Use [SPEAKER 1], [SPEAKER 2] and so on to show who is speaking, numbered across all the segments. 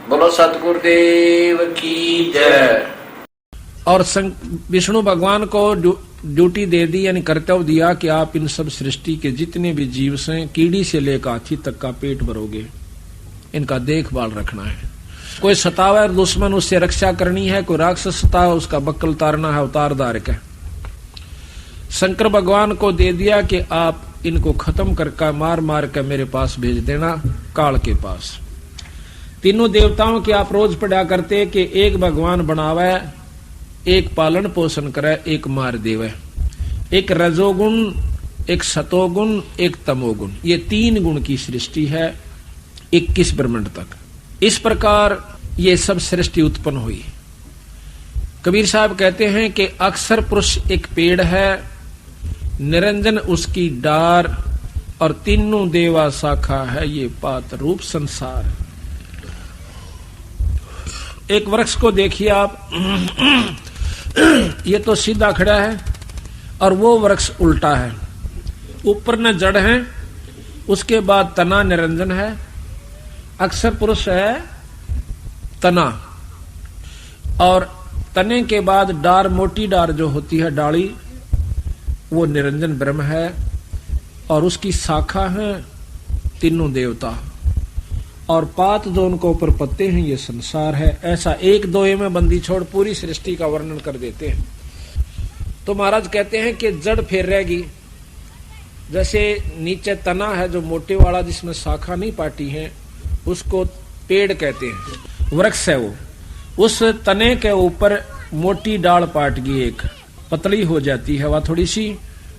[SPEAKER 1] बोलो सतगुरुदेव की जय।
[SPEAKER 2] और विष्णु भगवान को ड्यूटी दे दी, यानी कर्तव्य दिया कि आप इन सब सृष्टि के जितने भी जीव हैं, कीड़ी से लेकर हाथी तक का पेट भरोगे, इनका देखभाल रखना है। कोई सतावा और दुश्मन, उससे रक्षा करनी है। कोई राक्षस सतावा, उसका बक्कल उतारना है, उतारदार का। शंकर भगवान को दे दिया कि आप इनको खत्म करके मार मार कर मेरे पास भेज देना, काल के पास। तीनों देवताओं की आप रोज पढ़ा करते कि एक भगवान बनावे, एक पालन पोषण करे, एक मार देवे। एक रजोगुण, एक सतोगुण, एक तमोगुण, ये 3 गुण की सृष्टि है 21 ब्रह्मांड तक। इस प्रकार ये सब सृष्टि उत्पन्न हुई। कबीर साहब कहते हैं कि अक्षर पुरुष एक पेड़ है, निरंजन उसकी डार, और तीनों देवा शाखा है ये पात रूप संसार। एक वृक्ष को देखिए आप, ये तो सीधा खड़ा है और वो वृक्ष उल्टा है। ऊपर न जड़ है, उसके बाद तना निरंजन है, अक्षर पुरुष है तना, और तने के बाद डार, मोटी डार जो होती है डाली, वो निरंजन ब्रह्म है, और उसकी शाखा है तीनों देवता, और पात जो उनको ऊपर पत्ते हैं ये संसार है। ऐसा 1-2 में बंदी छोड़ पूरी सृष्टि का वर्णन कर देते हैं। तो महाराज कहते हैं कि जड़ फिर रहेगी, जैसे नीचे तना है जो मोटे वाला, जिसमें शाखा नहीं पाटी है, उसको पेड़ कहते हैं, वृक्ष है वो। उस तने के ऊपर मोटी डाल पाट गई, एक पतली हो जाती है वह थोड़ी सी,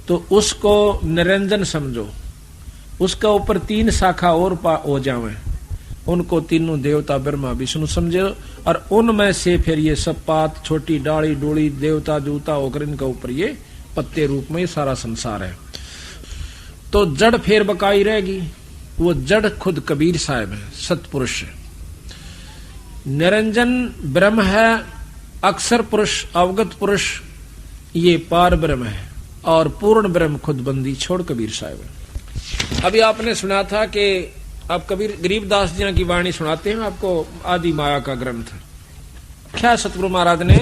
[SPEAKER 2] तो उसको निरंजन समझो। उसके ऊपर 3 शाखा और हो जावे, उनको तीनों देवता ब्रह्मा विष्णु समझो, और उनमें से फिर ये सब पात, छोटी डाली डोली, देवता जूता होकर इनके ऊपर ये पत्ते रूप में सारा संसार है। तो जड़ फिर बकाई रहेगी, वो जड़ खुद कबीर साहब है, सतपुरुष है। निरंजन ब्रह्म है, अक्षर पुरुष, अवगत पुरुष ये पार ब्रह्म है, और पूर्ण ब्रह्म खुद बंदी छोड़ कबीर साहब है। अभी आपने सुना था कि आप कबीर गरीबदास जी की वाणी सुनाते हैं आपको, आदि माया का ग्रंथ। क्या सतगुरु महाराज ने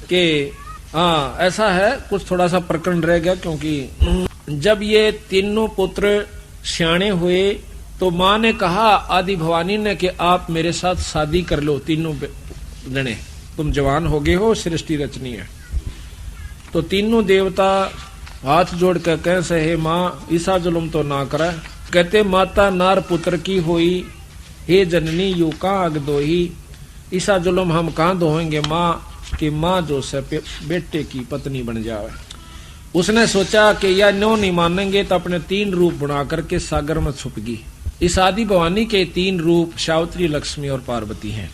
[SPEAKER 2] कि हाँ ऐसा है, कुछ थोड़ा सा प्रकरण रह गया, क्योंकि जब ये तीनों पुत्र सियाणे हुए तो माँ ने कहा आदि भवानी ने कि आप मेरे साथ शादी कर लो, तीनों जने, तुम जवान हो गए हो, सृष्टि रचनी है। तो तीनों देवता हाथ जोड़ कर कह से, हे माँ ईसा जुलम तो ना करे। कहते माता नार पुत्र की होई, हे जननी यू कहाँ अग दोही। ईसा जुलम हम कहाँ दोहेंगे माँ, कि माँ जो से बेटे की पत्नी बन जावे। उसने सोचा कि या नो नहीं मानेंगे, तो अपने 3 रूप बना करके सागर में छुप गई। इस आदि भवानी के 3 रूप सावित्री, लक्ष्मी और पार्वती हैं।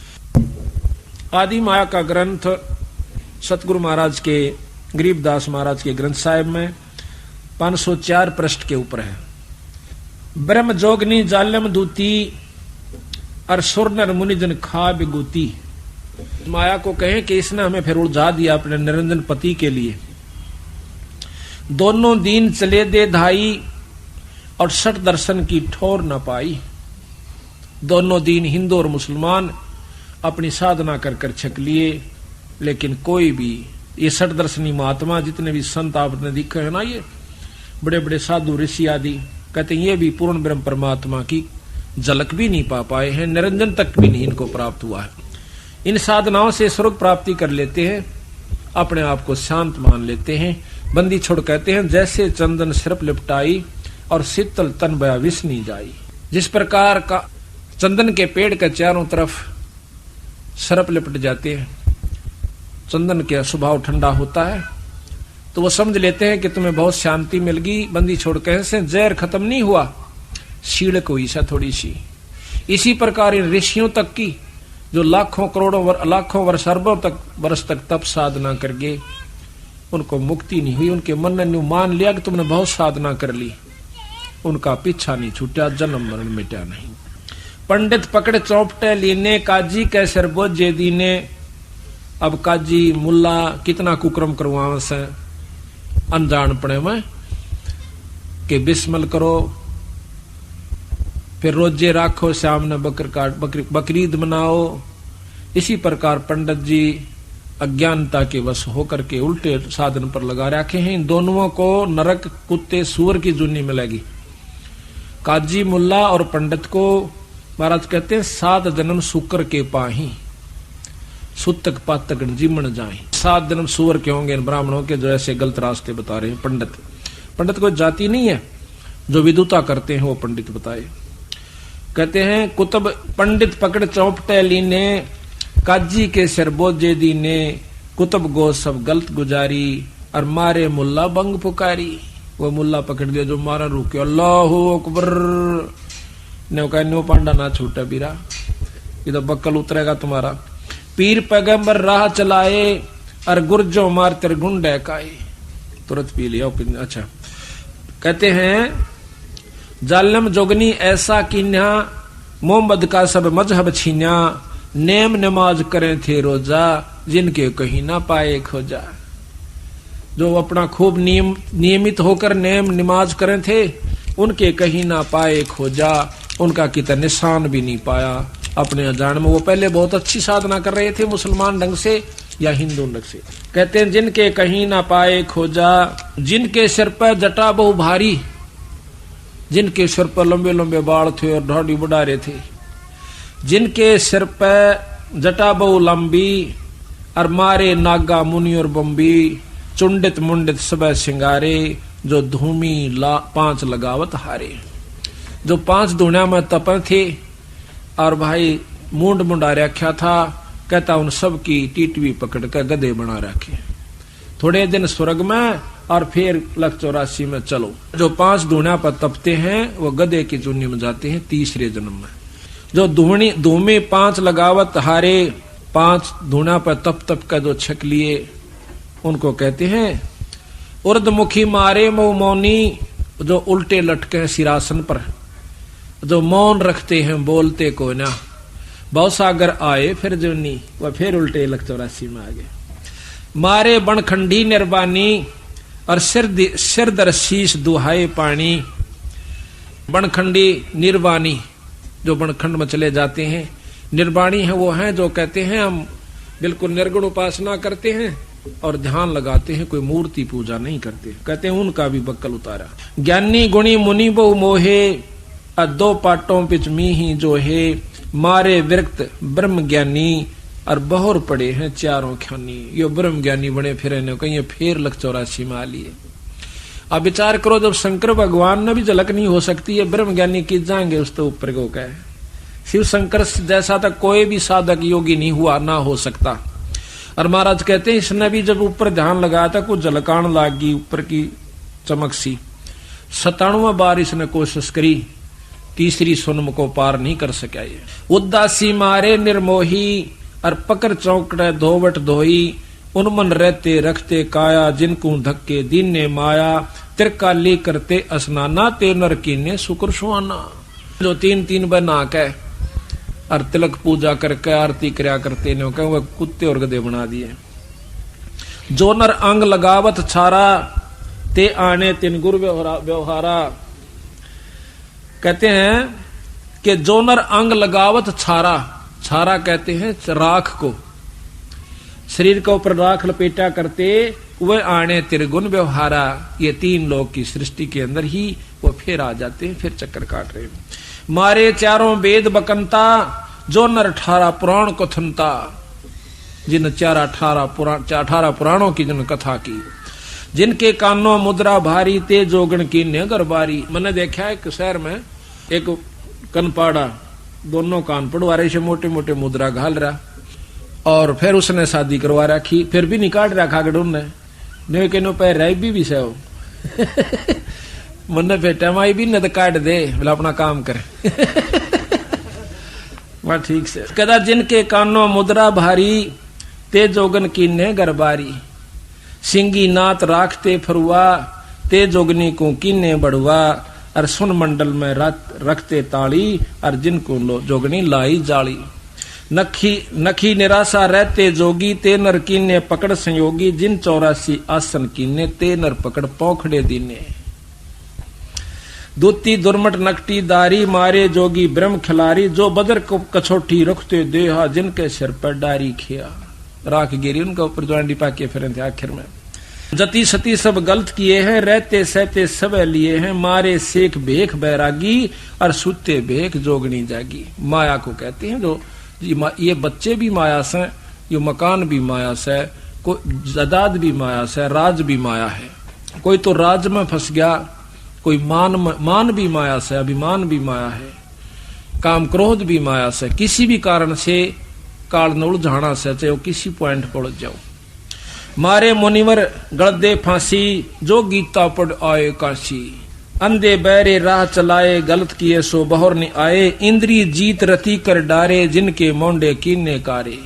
[SPEAKER 2] आदि माया का ग्रंथ सतगुरु महाराज के, गरीबदास महाराज के ग्रंथ साहिब में 504 पृष्ठ के ऊपर है। ब्रह्म जोगनी जालम दूती, और सुर नर मुनिजन खा बिगूती। माया को कहें कि इसने हमें फिर उलझा दिया अपने निरंजन पति के लिए। दोनों दीन चले दे धाई, और 6 दर्शन की ठोर न पाई। दोनों दीन हिंदू और मुसलमान अपनी साधना कर कर छक लिए, लेकिन कोई भी ये 6 दर्शनी महात्मा जितने भी संत आपने दिखे है ना, ये बड़े बड़े साधु ऋषि आदि, कहते हैं ये भी पूर्ण ब्रह्म परमात्मा की झलक भी नहीं पा पाए हैं, निरंजन तक भी नहीं इनको प्राप्त हुआ है। इन साधनाओं से स्वर्ग प्राप्ति कर लेते हैं, अपने आप को शांत मान लेते हैं। बंदी छोड़ कहते हैं जैसे चंदन सिर्फ लिपटाई, और शीतल तन बया विष नहीं जाई। जिस प्रकार का चंदन के पेड़ के चारों तरफ सरप लिपट जाते हैं, चंदन का स्वभाव ठंडा होता है, तो वो समझ लेते हैं कि तुम्हें बहुत शांति मिल गई। बंदी छोड़ कहे से जहर खत्म नहीं हुआ, शीड़क हुई सा थोड़ी सी। इसी प्रकार इन ऋषियों तक की जो लाखों करोड़ों लाखों वर्ष अरबों तक वर्ष तक तप साधना कर गए, उनको मुक्ति नहीं हुई। उनके मन ने मान लिया कि तुमने बहुत साधना कर ली, उनका पीछा नहीं छूटा, जन्म मरण मिटा नहीं। पंडित पकड़ चौपटे लीने, काजी के सिर बोझे दीने। अब काजी मुल्ला कितना कुक्रम करवावे से अनजान पड़े में कि बिस्मिल करो, फिर रोजे राखो, शाम ने बकरीद मनाओ। इसी प्रकार पंडित जी अज्ञानता के वश होकर के उल्टे साधन पर लगा रखे हैं। इन दोनों को नरक, कुत्ते, सूअर की जुनी मिलेगी। काजी मुल्ला और पंडित को महाराज कहते हैं 7 जन्म शुक्र के पाही, सुतक पातक जीमन जाए। 7 जन्म सूअर के होंगे इन ब्राह्मणों के, जो ऐसे गलत रास्ते बता रहे हैं। पंडित कोई जाति नहीं है, जो विदुता करते हैं वो पंडित बताए। कहते हैं कुतुब पंडित पकड़ चौपटे लीने, काजी के सिर बोझे दीने, कुतुब गो सब गलत गुजारी, और मारे मुल्ला बंग पुकारी। वो मुल्ला पकड़ दिया जो मारा, रुके अल्लाहु अकबर ने कहा नो पांडा ना छूटा बीरा, ये तो बक्कल उतरेगा तुम्हारा। पीर पैगंबर राह चलाए, और गुर्जो मार तेरे गुंडे काए। तुरंत पी लिया। अच्छा कहते हैं जालम जोगनी ऐसा कीन्या, मोहम्मद का सब मजहब छीन्या, नेम नमाज करें थे रोजा, जिनके कहीं ना पाए खोजा। जो अपना खूब नियमित होकर नेम नमाज करें थे, उनके कहीं ना पाए खोजा, उनका कितना निशान भी नहीं पाया अपने अजान में। वो पहले बहुत अच्छी साधना कर रहे थे मुसलमान ढंग से या हिंदू ढंग से। कहते हैं जिनके कहीं ना पाए खोजा, जिनके सिर पर जटा बहु भारी, जिनके सिर पर लंबे लंबे बाल थे और ढाडी बुढ़ारे थे, जिनके सिर पर जटा बहु लंबी, और मारे नागा मुनि और बम्बी, चुंडित मुंडित सब सिंगारे, जो धूमी 5 लगावत हारे। जो 5 धुनिया में तपन थे और भाई मुंड मुंडा रखा था। कहता उन सब की टीटवी पकड़ कर गधे बना रखे। थोड़े दिन स्वर्ग में और फिर 184 में चलो। जो 5 धुनिया पर तपते हैं वो गधे की चुन्नी में जाते हैं तीसरे जन्म में। जो धूमे 5 लगावत हारे, 5 धुनिया पर तप का जो छक लिए, उनको कहते हैं उर्दमुखी मारे मऊ मौनी, जो उल्टे लटके सिरासन पर, जो मौन रखते हैं बोलते को ना। भवसागर आए फिर जोनी, वह फिर उल्टे 184 में आ गए। मारे बनखंडी निर्वाणी, और सिर दर शीश दुहाए पानी। बनखंडी निर्वाणी, जो बनखंड में चले जाते हैं। निर्वाणी है वो हैं जो कहते हैं हम बिल्कुल निर्गुण उपासना करते हैं और ध्यान लगाते हैं, कोई मूर्ति पूजा नहीं करते। कहते हैं उनका भी बक्कल उतारा। ज्ञानी गुणी मुनि बहु मोहे, 2 पाटों पिच मी ही जो है, मारे विरक्त ब्रह्म ज्ञानी, और बहुर पड़े हैं 4 ख्यानी। यो ब्रह्म ज्ञानी बने फिरे ने कहीं फिर 184 में आ लिए। अब विचार करो, जब शंकर भगवान ने भी झलक नहीं हो सकती है, ब्रह्म ज्ञानी की जाएंगे उस तो ऊपर को कहे। शिव शंकर जैसा तक कोई भी साधक योगी नहीं हुआ, ना हो सकता। और महाराज कहते हैं इसने भी जब ऊपर ध्यान लगाया था कुछ झलकान लागी ऊपर की चमक सी। 97 बार इसने कोशिश करी, तीसरी सुनम को पार नहीं कर सका। ये उदासी मारे निर्मोही, और पकड़ चौकड़े धोवट धोई, उनमन रहते रखते काया, जिनको धक्के दीन ने माया, त्रिकाली करते स्नाना, ते नर कीने शुक्र सुहाना। जो 3 बार नहा के और तिलक पूजा करके आरती करया करते ने वह कुत्ते और गधे बना दिए। जो नर अंग लगावत छारा, ते आने तिन गुर व्यवहारा। कहते हैं कि जो नर अंग लगावत छारा, छारा कहते हैं राख को, शरीर के ऊपर राख लपेटा करते, वह आने त्रिगुण व्यवहारा। ये 3 लोग की सृष्टि के अंदर ही वो फिर आ जाते हैं, फिर चक्कर काट रहे हैं। मारे 4 वेद बकंता, जो नर 18 पुराण कथनता, जिन 18 पुराणों की जिन कथा की, जिनके कानों मुद्रा भारी, ते जोगण की नेगरबारी। मैंने देखा एक शहर में एक कनपाड़ा, दोनों कान पड़वा रहे से मोटे मोटे मुद्रा घाल रहा, और फिर उसने शादी करवा रखी, फिर भी निकाल रखा गडून ने के नो पैर रही भी से हो मन बेटा माई भी न काट दे, बोला अपना काम करे वह ठीक से। कदा जिनके कानों मुद्रा भारी, ते जोगन की ने गरबारी, सिंगी नात राखते फरुआ, ते जोगनी को कीने बढ़ुआ, और सुन मंडल में रखते ताली, और जिनको जोगनी लाई जाली। नखी निराशा रहते जोगी, ते नर कीने पकड़ संयोगी, जिन 84 आसन कीने, ते नर पकड़ पौखड़े दीने। दूती दुर्मट नकटी दारी मारे जोगी ब्रह्म खिलारी जो बदर को कछोटी रखते देहा जिनके सिर पर डारी खिया राख गिरी उनका ऊपर ज्वांडी पाके फिर थे आखिर में जति सती सब गलत किए हैं रहते सहते सब लिए हैं मारे सेख भेख बैरागी और सुते भेख जोगनी जागी। माया को कहते हैं जो ये बच्चे भी माया से, ये मकान भी माया से, कोई जायदाद भी माया से, राज भी माया है। कोई तो राज में फंस गया, कोई मान भी माया से, अभिमान भी माया है, काम क्रोध भी माया से। किसी भी कारण से काल न उलझाना से चाहे वो किसी पॉइंट पर उलझ जाओ। मारे मुनिवर गलदे फांसी जो गीता पढ़ आए काशी अंधे बैरे राह चलाए गलत किए सो बहर नहीं आए इंद्री जीत रति कर डारे जिनके मोंडे कीने कारे।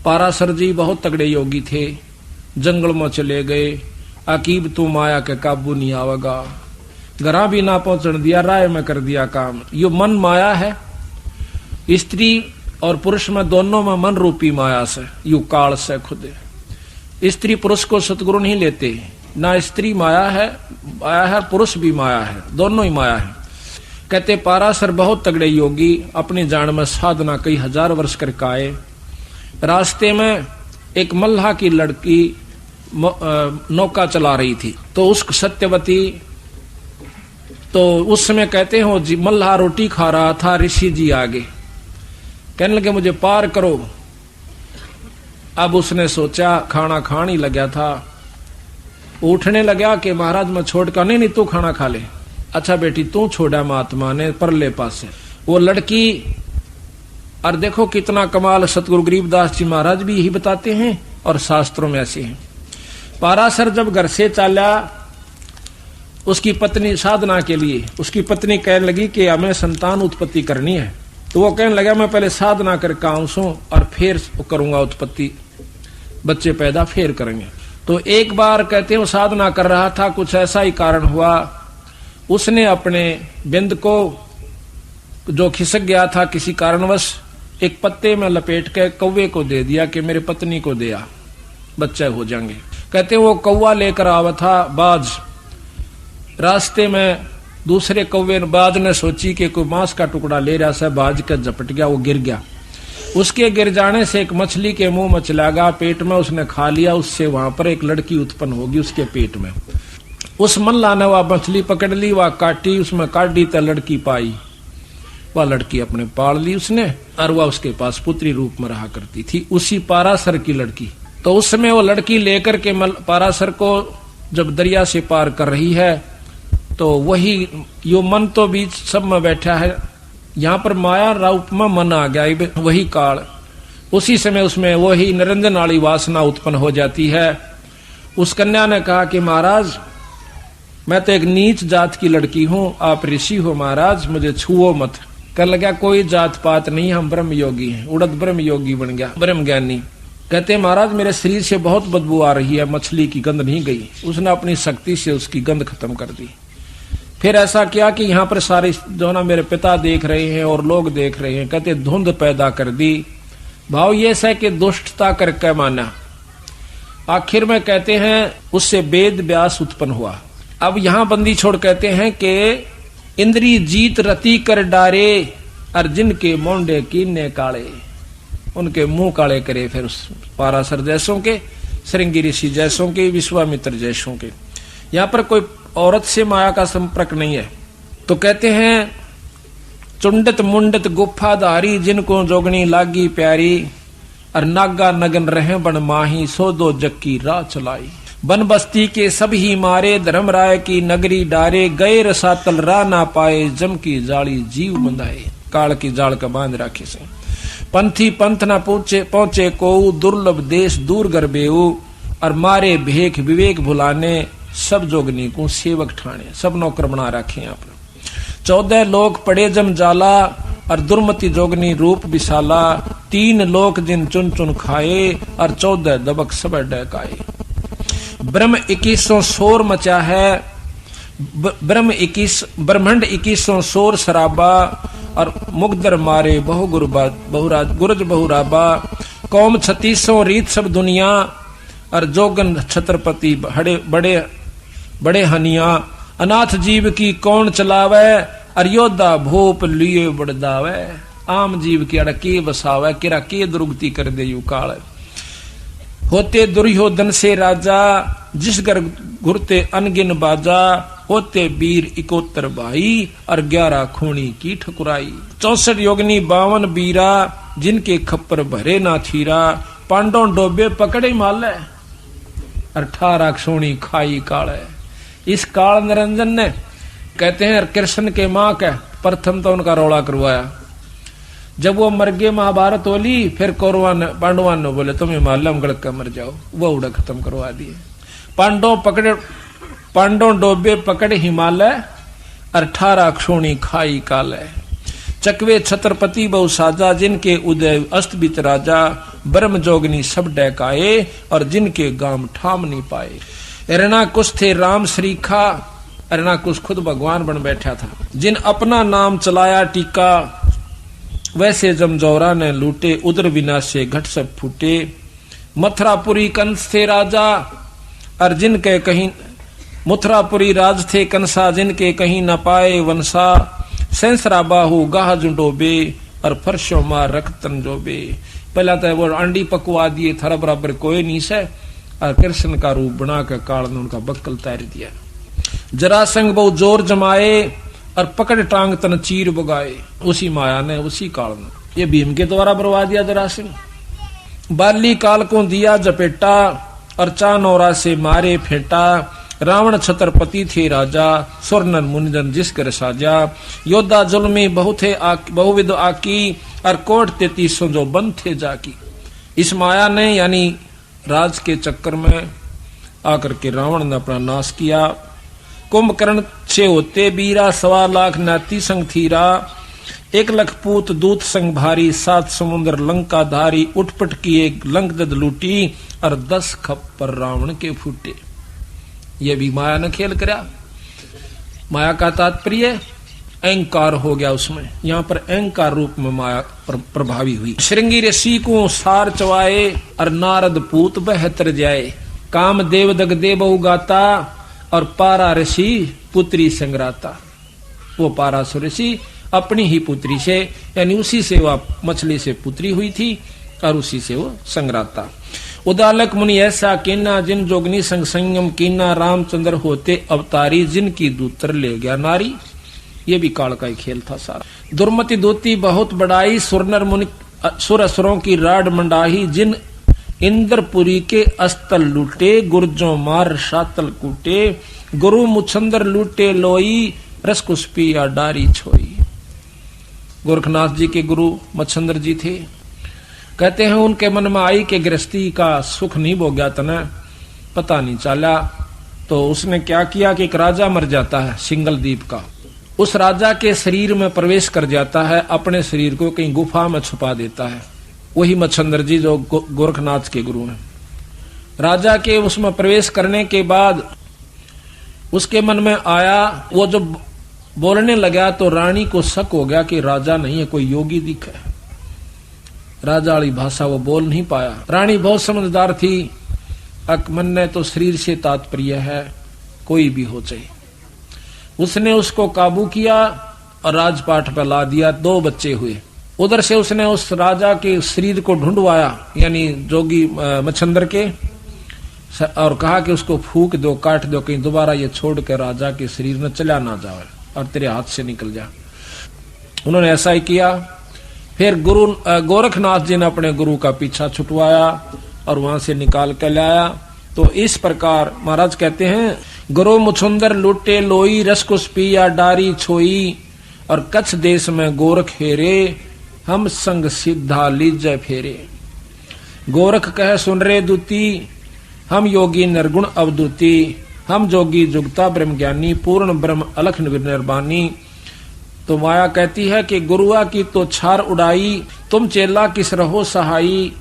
[SPEAKER 2] पाराशर जी बहुत तगड़े योगी थे, जंगल में चले गए, अकीब तू माया के काबू नहीं आवेगा, घरा भी ना पहुंचने दिया, राय में कर दिया काम। यो मन माया है, स्त्री और पुरुष में दोनों में मन रूपी माया से, यू काल से खुद है। स्त्री पुरुष को सतगुरु नहीं लेते, ना स्त्री माया है पुरुष भी माया है, दोनों ही माया है। कहते पाराशर बहुत तगड़े योगी अपनी जान में साधना कई हजार वर्ष करके आए। रास्ते में एक मल्लाह की लड़की नौका चला रही थी, तो उस सत्यवती, तो उस समय कहते हैं वो मल्लाह रोटी खा रहा था, ऋषि जी आगे कहने लगे मुझे पार करो। अब उसने सोचा, खाना खान ही लगा था, उठने लगा कि महाराज मैं छोड़ कर, नहीं तू खाना खा ले। अच्छा बेटी तू छोड़ा महात्मा ने परले पास से वो लड़की। और देखो कितना कमाल, सतगुरु गरीबदास जी महाराज भी यही बताते हैं और शास्त्रों में ऐसे हैं। पाराशर जब घर से चला, उसकी पत्नी साधना के लिए, उसकी पत्नी कहने लगी कि हमें संतान उत्पत्ति करनी है, तो वो कहने लगा मैं पहले साधना करके आऊं और फिर करूंगा उत्पत्ति, बच्चे पैदा फिर करेंगे। तो एक बार कहते हैं वो साधना कर रहा था, कुछ ऐसा ही कारण हुआ, उसने अपने बिंद को जो खिसक गया था किसी कारणवश एक पत्ते में लपेट के कौवे को दे दिया कि मेरे पत्नी को दिया, बच्चे हो जाएंगे। कहते वो कौवा लेकर आवा था बाज, रास्ते में दूसरे कौवे बाज ने सोची कि कोई मांस का टुकड़ा ले रहा था, बाज का झपट गया, वो गिर गया। उसके गिर जाने से एक मछली के मुंह में चला गया, पेट में उसने खा लिया, उससे वहां पर एक लड़की उत्पन्न होगी उसके पेट में। उस मल्ला ने वह मछली पकड़ ली, वह काटी, उसमें काट दी तो लड़की पाई, वह लड़की अपने पाल ली उसने, और वह उसके पास पुत्री रूप में रहा करती थी, उसी पाराशर की लड़की। तो उस समय वो लड़की लेकर के पाराशर को जब दरिया से पार कर रही है, तो वही यो मन तो बीच सब में बैठा है, यहाँ पर माया रूप में मन आ गया, वही काल। उसी समय उसमें वही निरंजन वाली वासना उत्पन्न हो जाती है। उस कन्या ने कहा कि महाराज मैं तो एक नीच जात की लड़की हूँ, आप ऋषि हो महाराज, मुझे छुओ मत। कर लगा कोई जात पात नहीं, हम ब्रह्म योगी हैं। उड़द ब्रह्म योगी बन गया, ब्रह्म ज्ञानी। कहते महाराज मेरे शरीर से बहुत बदबू आ रही है, मछली की गंध नहीं गई। उसने अपनी शक्ति से उसकी गंध खत्म कर दी। फिर ऐसा किया कि यहाँ पर सारे जो ना मेरे पिता देख रहे हैं और लोग देख रहे हैं, कहते धुंध पैदा कर दी। भाव ये है कि दुष्टता करके माना। आखिर में कहते हैं उससे वेद व्यास उत्पन्न हुआ। अब यहाँ बंदी छोड़ कहते हैं कि इंद्री जीत रति कर डारे, अर्जुन के मोंडे कीने काले, उनके मुंह काले करे। फिर उस पाराशर जैसों के, श्रृंगी ऋषि जैसों के, विश्वामित्र जैसों के। यहाँ पर कोई औरत से माया का संपर्क नहीं है। तो कहते हैं चुंडत मुंडत गुफाधारी, जिनको जोगनी लागी प्यारी, और नागा नगन रहे बन माही, सो दो जग की राह चलाई। बन बस्ती के सब ही मारे, धर्मराय की नगरी डारे, गए रसातल राह ना पाए, जम की जाली जीव बंधाए। काल की जाल का बांध राखे से पंथी पंथ ना पहुंचे को, दुर्लभ देश दूर गरबेऊ, और मारे भेख विवेक भुलाने, सब जोगनी को सेवक ठाणे। सब नौकर बना रखे यहाँ पर। 14 लोक पड़े जम जाला, और दुर्मति जोगनी रूप विशाला, 3 लोक जिन चुन चुन खाए, और 14 दबक सब डकाए। ब्रह्म 21 शोर मचा है, ब्रह्मंड 21 शोर शराबा, और मुगदर मारे बहु गुरज बहुराबा। कौम 36 रीत सब दुनिया, और जोगन छत्रपति बड़े हनिया, अनाथ जीव की कौन चलावे, और योद्धा भोप लिए बड़दावे। आम जीव की अड़के बसावे, किरा के दुर्गति कर दे यू काल। होते दुर्योधन से राजा, जिस घर घुरते अनगिन बाजा। होते वीर 71 भाई, और 11 खूनी की ठकुराई। 64 योगनी 52 बीरा, जिनके खप्पर भरे ना थीरा। पांडव डोबे पकड़े माले, 18 सोनी खाई काल। इस काल निरंजन ने कहते हैं कृष्ण के मां का प्रथम तो उनका रौला करवाया। जब वो मर गए महाभारत होली, फिर कौरवा ने पांडवान ने बोले तुम्हें मालूम गलत का मर जाओ, वो उड़ा खत्म करवा दिए। पांडव डोबे पकड़े हिमालय, 18 क्षोणी खाई काल। चकवे छत्रपति बहु साजा, जिनके उदय अस्त बीत राजा। ब्रह्म जोगनी सब डैकाए, और जिनके गाम ठाम नहीं पाए। हिरणाकुश थे राम श्रीखा, हिरणाकुश खुद भगवान बन बैठा था। जिन अपना नाम चलाया टीका, वैसे जमजौरा ने लूटे। उदर विनाशे घट सब फूटे। मथुरापुरी कंस थे राजा, और जिनके कहीं मथुरापुरी राज थे कंसा, जिनके कहीं न पाए वंशा। सेंसरा बाहु गाह जुडोबे, और फर्शो मार रखतन जोबे। पहला तो वो अंडी पकवा दिए, थारा बराबर कोई नहीं से, और कृष्ण का रूप बना कर काल ने उनका बक्कल तैर दिया। जरासंग बहु जोर जमाए, और पकड़ टांग तन चीर बगाए। उसी माया ने, उसी काल ने ये भीम के द्वारा बरवा दिया जरासंग। बाली काल को दिया जपेटा, और चानौरा से मारे फेंटा। रावण छत्रपति थे राजा, स्वर्णन मुनिजन जिस कर साजा। योद्धा जुल्मी बहुविध आकी, और कोट 33 जो बंद थे जाकी। इस माया ने यानी राज के चक्कर में आकर के रावण ने अपना नाश किया। कुंभकर्ण से होते बीरा, 1.25 लाख नाती संग थीरा। 1 लाख पूत दूत संग भारी, 7 समुद्र लंका धारी। उठपट किए लंक दद लूटी, और 10 खप्पर रावण के फूटे। ये भी माया ने खेल करा। माया का तात्पर्य अहंकार हो गया उसमें। यहाँ पर अहंकार रूप में माया प्रभावी हुई। श्रृंगी ऋषि को सार चवाए, और नारद पूत बहतर जाए। काम देव दग दे बहु गाता, और पारा ऋषि पुत्री संग्राता। वो पारासुर ऋषि अपनी ही पुत्री से, यानी उसी से वह मछली से पुत्री हुई थी, और उसी से वो संग्राता। उदालक मुनि ऐसा कीना, जिन जोगनी संग संयम कीना। रामचंद्र होते अवतारी, जिनकी दूतर ले गया नारी। ये भी काल का ही खेल था सारा। दुर्मति दूती बहुत बड़ाई, सुरनर मुनि सुर असुरों की राड मंडाही। जिन इंद्रपुरी के अस्तल लूटे, गुर्जों मार शातल कूटे। गुरु मुछंदर लूटे लोई, रसकुस्पी या डारी छोई। गोरखनाथ जी के गुरु मच्छंदर जी थे। कहते हैं उनके मन में आई कि गृहस्थी का सुख नहीं भोग्या तना, पता नहीं चला। तो उसने क्या किया कि एक राजा मर जाता है सिंगल द्वीप का। उस राजा के शरीर में प्रवेश कर जाता है, अपने शरीर को कहीं गुफा में छुपा देता है। वही मच्छंदर जी जो गोरखनाथ के गुरु हैं। राजा के उसमें प्रवेश करने के बाद उसके मन में आया, वो जब बोलने लगा तो रानी को शक हो गया कि राजा नहीं है, कोई योगी दिखा है। राजा वाली भाषा वो बोल नहीं पाया। रानी बहुत समझदार थी। मन ने तो शरीर से तात्पर्य है, कोई भी हो चाहिए। उसने उसको काबू किया और राजपाट पर ला दिया। 2 बच्चे हुए। उधर से उसने उस राजा के शरीर को ढूंढवाया, यानी जोगी मच्छंदर के, और कहा कि उसको फूक दो, काट दो, कहीं दोबारा ये छोड़ के राजा के शरीर में चला ना जाए और तेरे हाथ से निकल जा। उन्होंने ऐसा ही किया। फिर गुरु गोरखनाथ जी ने अपने गुरु का पीछा छुटवाया और वहां से निकाल कर लाया। तो इस प्रकार महाराज कहते हैं, गुरु मुछुंदर लूटे लोई, रसकुस पिया डारी छोई। और कच्छ देश में गोरख हेरे, हम संग सिद्धा लीजय फेरे। गोरख कह सुन रे दूती, हम योगी निर्गुण अवधूति। हम जोगी जुगता ब्रह्म ज्ञानी, पूर्ण ब्रह्म अलख निर्वाणी। तो माया कहती है कि गुरुआ की तो छार उड़ाई, तुम चेला किस रहो सहाई।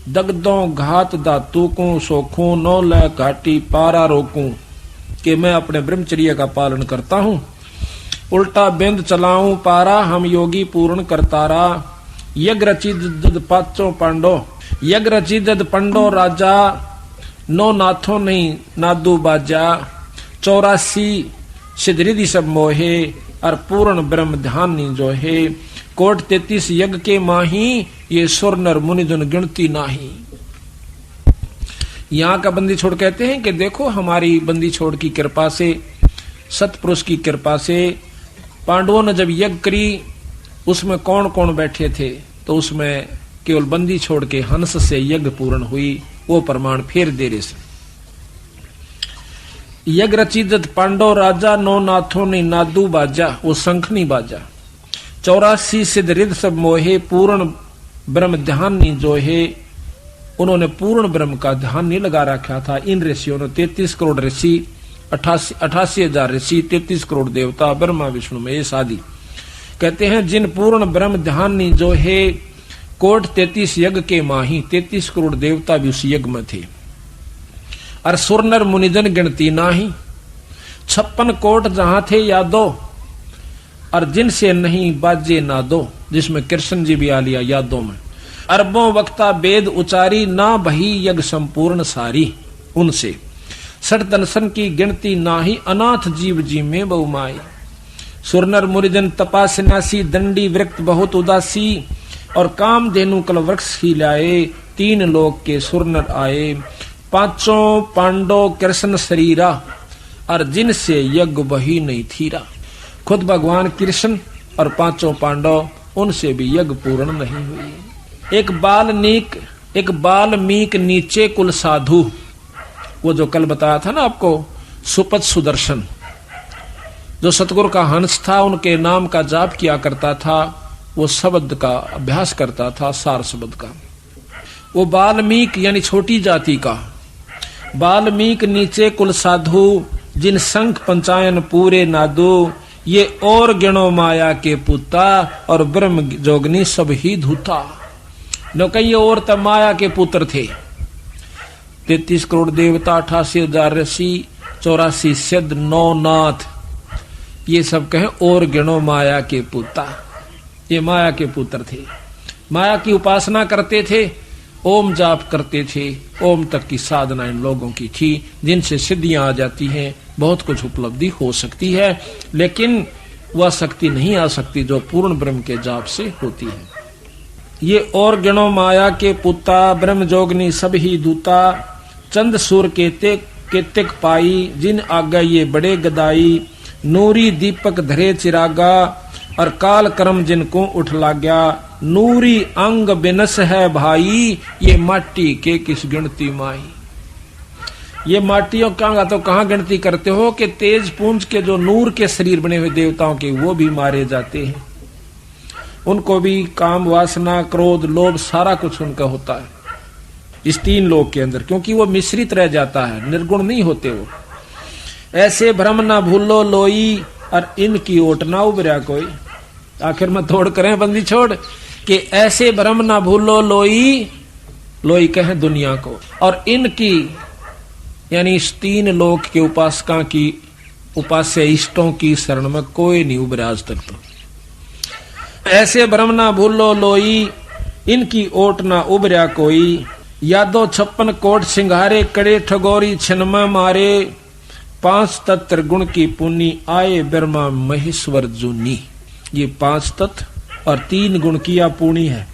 [SPEAKER 2] दगदों घात धातु को सोखूं, नौ लय घाटी पारा रोकूं। कि मैं अपने ब्रह्मचर्य का पालन करता हूँ, उल्टा बिंद चलाऊं पारा। हम योगी पूर्ण करतारा। यज्ञ रची जद पाचो पांडो, यज्ञ रची जद पंडो राजा। नो नाथो नहीं नादू बाजा, 84 सिद्धरिधि सब मोहे और पूर्ण ब्रह्म ध्यान जो है। कोट 33 यज्ञ के माही ये सुर नर मुनि जन गिनती नाही। यहाँ का बंदी छोड़ कहते हैं कि देखो हमारी बंदी छोड़ की कृपा से, सतपुरुष की कृपा से पांडवों ने जब यज्ञ करी उसमें कौन कौन बैठे थे, तो उसमें केवल बंदी छोड़ के हंस से यज्ञ पूर्ण हुई। वो प्रमाण फिर दे रहे से यज्ञ रचित पांडव राजा नौ नाथों ने नादू बाजा, वो शंखनी बाजा। 84 सिद्धरिध सब मोहे पूर्ण ब्रह्म ध्यान नहीं जो है। उन्होंने पूर्ण ब्रह्म का ध्यान नहीं लगा रखा था। इन ऋषियों ने 33 करोड़ ऋषि, 88,000 ऋषि, 33 करोड़ देवता, ब्रह्मा विष्णु महेश आदि कहते हैं जिन पूर्ण ब्रह्म ध्यान नहीं जो है। कोट 33 यज्ञ के माही, 33 करोड़ देवता भी उस यज्ञ में थे। और सुर नर मुनिजन गिनती नाही। 56 कोट जहां थे यादो, और जिनसे नहीं बाजे नादो, जिसमें कृष्ण जी भी आ लिया यादों में। अरबों वक्ता वेद उचारी, ना बही यज्ञ संपूर्ण सारी उनसे। 60 दर्शन की गिनती नाही, अनाथ जीव जी में बहुमाई। सुरनर मुरिजन तपा सन्यासी, दंडी वृक्त बहुत उदासी। और काम धेनु कल वृक्ष ही लाए, 3 लोक के सुरनर आए। 5 पांडव कृष्ण शरीरा, और जिनसे यज्ञ वही नहीं थीरा। खुद भगवान कृष्ण और 5 पांडव, उनसे भी यज्ञ पूर्ण नहीं हुई। एक बाल्मीक नीचे कुल साधु, वो जो कल बताया था ना आपको, सुपथ सुदर्शन, जो सतगुरु का हंस था, उनके नाम का जाप किया करता था, वो शब्द का अभ्यास करता था, सार शब्द का। वो बाल्मीक यानी छोटी जाति का। बाल्मीक नीचे कुल साधु, जिन संख पंचायन पूरे नादू। ये और गिणो माया के पुता, और ब्रह्म जोगनी सब ही धूता। न कई और तब माया के पुत्र थे। 33 करोड़ देवता, 88,000 ऋषि, 84 सिद्ध, 9 नाथ, ये सब कहें और गिणो माया के पुता। ये माया के पुत्र थे, माया की उपासना करते थे, ओम जाप करते थे। ओम तक की साधना इन लोगों की थी, जिनसे सिद्धियां आ जाती हैं, बहुत कुछ उपलब्धि हो सकती है, लेकिन वह शक्ति नहीं आ सकती जो पूर्ण ब्रह्म के जाप से होती है। ये और गिणो माया के पुता, ब्रह्म जोगनी सब ही दूता। चंद सूर के तेक पाई, जिन आगा ये बड़े गदाई। नूरी दीपक धरे चिरागा, और काल कर्म जिनको उठ लाग्या। नूरी अंग बिनस है भाई, ये माटी के किस गिनती माई। ये माटियों का तो कहाँ गिनती करते हो कि तेज पुंज के जो नूर के शरीर बने हुए देवताओं के, वो भी मारे जाते हैं। उनको भी काम वासना क्रोध लोभ सारा कुछ उनका होता है इस 3 लोक के अंदर, क्योंकि वो मिश्रित रह जाता है, निर्गुण नहीं होते वो। ऐसे भ्रम ना भूलो लोई, और इनकी ओट ना उबरा कोई। आखिर में तोड़ करें बंदी छोड़ कि ऐसे भ्रम ना भूलो लोई, लोई कहें दुनिया को, और इनकी यानी इस 3 लोक के उपासका की, उपास्य इष्टों की शरण में कोई नहीं उबरा आज तक। तो ऐसे भ्रम ना भूलो लोई, इनकी ओट ना उबरा कोई। यादो 56 कोट सिंघारे, कड़े ठगोरी छिनमा मारे। 5 तत्व गुण की पुनी, आए ब्रह्मा महेश्वर जूनी। ये 5 तत्व और 3 गुण किया पुणी है।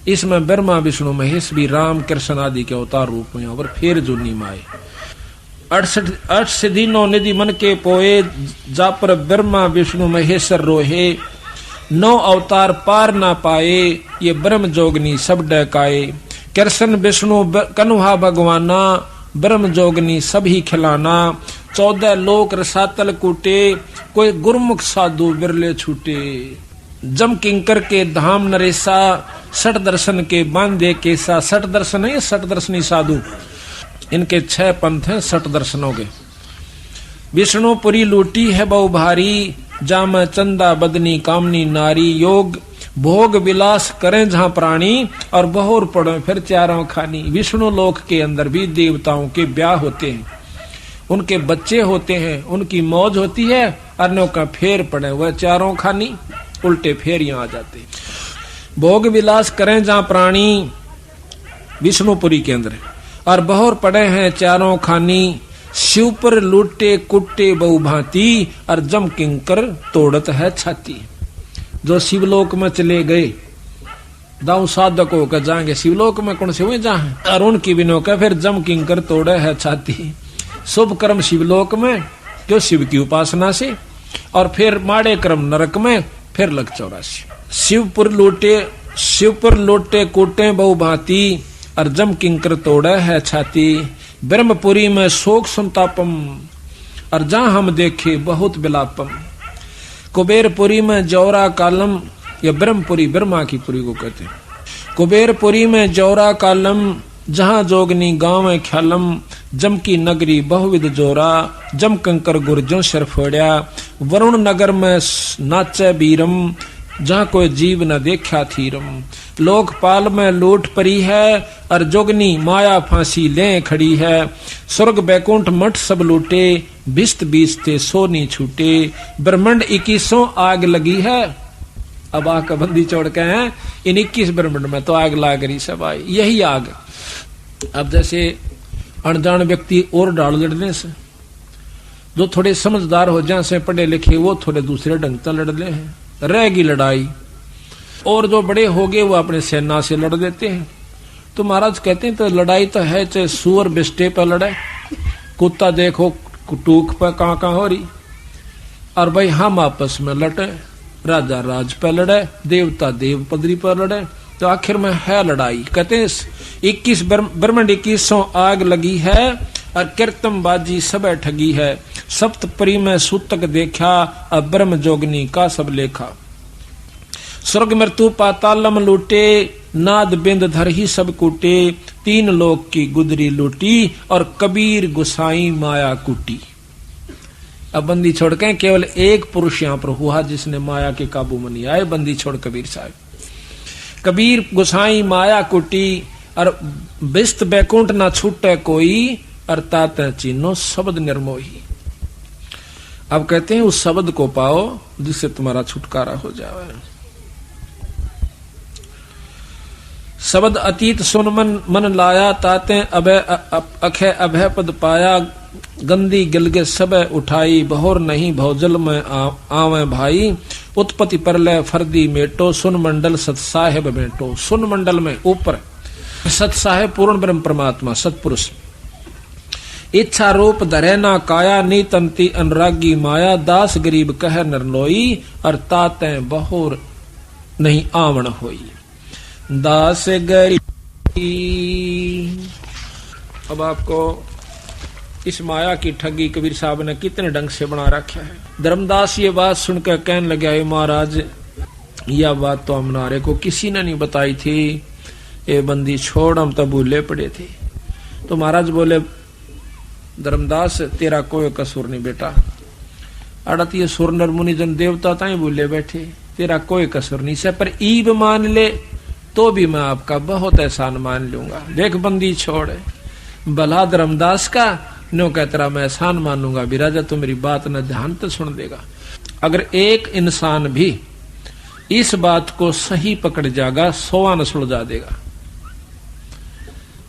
[SPEAKER 2] इसमें ब्रह्मा विष्णु महेश भी राम कृष्ण आदि के अवतार रूप में और फिर जूनी माए। 68 सिद्धि 9 निधि मन के पोए, जा पर ब्रह्मा विष्णु महेश्वर रोहे। 9 अवतार पार ना पाए, ये ब्रह्म जोगनी सब डकाए। कृष्ण विष्णु कन्हा भगवाना, ब्रह्म जोगनी सभी खिलाना। 14 लोक रसातल कूटे, कोई गुरमुख साधु बिरले छूटे। जम किंकर के धाम नरेसा, 60 दर्शन के बांधे केसा। 60 दर्शन है, 60 दर्शनी साधु, इनके 6 पंथ हैं 60 दर्शनों के। विष्णुपुरी लूटी है बहु भारी, जाम चंदा बदनी कामनी नारी। योग भोग विलास करें जहां प्राणी, और बहुर पड़े फिर चारों खानी। विष्णु लोक के अंदर भी देवताओं के ब्याह होते हैं, उनके बच्चे होते हैं, उनकी मौज होती है। अन्यों का फेर पड़े हुए चारों खानी, उल्टे फेर यहां आ जाते। भोग विलास करें जहां प्राणी, विष्णुपुरी के अंदर, और बहुर पड़े हैं चारों खानी। शिव पर लूटे कुट्टे बहु भांति और जम किंकर तोड़त है छाती। जो शिवलोक में चले गए दाऊ साधक होकर जाएंगे शिवलोक में, कौन से हुए जहां, और उनकी बिनो का फिर जम किंकर तोड़े है छाती। शुभ कर्म शिवलोक में जो शिव की उपासना से, और फिर माड़े कर्म नरक में, फिर लग 84। शिव पर लोटे कोटे बहु भांति और जम किंकर तोड़े है छाती। ब्रह्मपुरी में शोक संतापम और जहां हम देखे बहुत विलापम। कुबेरपुरी में जौरा कालम, या ब्रह्मपुरी ब्रह्मा की पुरी को कहते हैं। कुबेरपुरी में जौरा कालम जहां जोगनी गांव है ख्यालम। जम की नगरी बहुविध जोरा जम कंकर गुर्जों सिर फोड़िया। वरुण नगर में नाचे बीरम जहां कोई जीव न देखा थीरम। लोकपाल में लूट परी है और जोगनी माया फांसी ले खड़ी है। स्वर्ग बैकुंठ मठ सब लूटे बिस्त बीसते सोनी छूटे। ब्रह्मंड 21 आग लगी है। अब आग का बंदी छोड़ के हैं इन 21 ब्रह्मंड में तो आग लाग रही सब आई, यही आग। अब जैसे अनजान व्यक्ति और डाल लड़ने से, जो थोड़े समझदार हो जाए से पढ़े लिखे वो थोड़े दूसरे ढंग से लड़ ले हैं, रहेगी लड़ाई। और जो बड़े हो गए वो अपने सेना से लड़ देते हैं। तो महाराज कहते हैं तो लड़ाई तो है, चाहे सुअर बिस्टे पर लड़े, कुत्ता देखो टूक पर कहाँ हो रही, और भाई हम आपस में लड़े, राजा राज पर लड़े, देवता देव पदरी पर लड़े, तो आखिर में है लड़ाई। कहते हैं 21 ब्रह्मंड 21 आग लगी है और कीर्तन बाजी सब ठगी है। सप्तपरी में सूतक देखा अब ब्रह्म जोगनी का सब लेखा। स्वर्ग मृत्यु पातालम लूटे नाद बिंद धर ही सब कूटे। 3 लोक की गुदरी लूटी और कबीर गुसाई माया कूटी। अब बंदी छोड़ के केवल एक पुरुष यहाँ पर हुआ जिसने माया के काबू में नहीं आए, बंदी छोड़ कबीर साहब। कबीर गुसाई माया कुटी और बिस्त बैकुंठ ना छूटे कोई, अर्थात चीनो शब्द निर्मोही। अब कहते हैं उस शब्द को पाओ जिससे तुम्हारा छुटकारा हो जाए। शब्द अतीत सुन मन लाया ताते अभय अखय अभय पद पाया। गंदी गिलगे सब उठाई बहुर नहीं भौजल में आवे भाई। उत्पत्ति परलय फर्दी मेटो सुन मंडल सत साहेब मेटो। सुन मंडल में ऊपर सत साहेब पूर्ण ब्रह्म परमात्मा सतपुरुष। इच्छा रूप धरे ना काया नीतंती अनुरागी माया। दास गरीब कह नरलोई और ताते बहुर नहीं आवन होई। दास गरीब। अब आपको इस माया की ठगी कबीर साहब ने कितने ढंग से बना रखा है। धर्मदास ये बात सुनकर कहने लगे महाराज यह बात तो हमारे को किसी ने नहीं बताई थी, ये बंदी छोड़ हम तो भूले पड़े थे। तो महाराज बोले धर्मदास तेरा कोई कसूर नहीं बेटा, अड़त ये सुर नर मुनिजन देवता ताई भूले बैठे, तेरा कोई कसूर नहीं से, पर ईब मान ले तो भी मैं आपका बहुत एहसान मान लूंगा। देख बंदी छोड़ भला धर्मदास का नो कह तेरा मैं एहसान मानूंगा भी राजा तो मेरी बात न ध्यान तो सुन देगा। अगर एक इंसान भी इस बात को सही पकड़ जाएगा 100 न सुलझा देगा।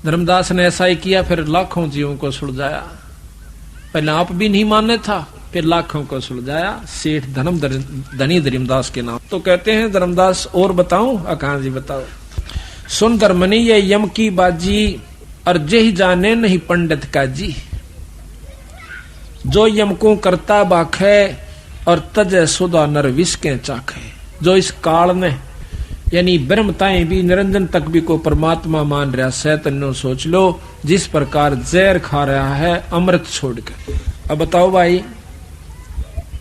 [SPEAKER 2] धर्मदास ने ऐसा ही किया, फिर लाखों जीवों को सुलझाया। पहले आप भी नहीं मानने था, फिर लाखों को सुलझाया सेठ धनी धर्मदास के नाम। तो कहते हैं धर्मदास और बताऊं? कहां जी बताओ। सुन धर्मनी ये यम की बाजी और जेहि जाने नहीं पंडित का जी। जो यम को करता बाखे और तजय सुधा नर विष के चाखे। जो इस काल में यानी ब्रह्मताएं भी निरंजन तक भी को परमात्मा मान रहा सैतन्यो सोच लो जिस प्रकार जहर खा रहा है अमृत छोड़ के। अब बताओ भाई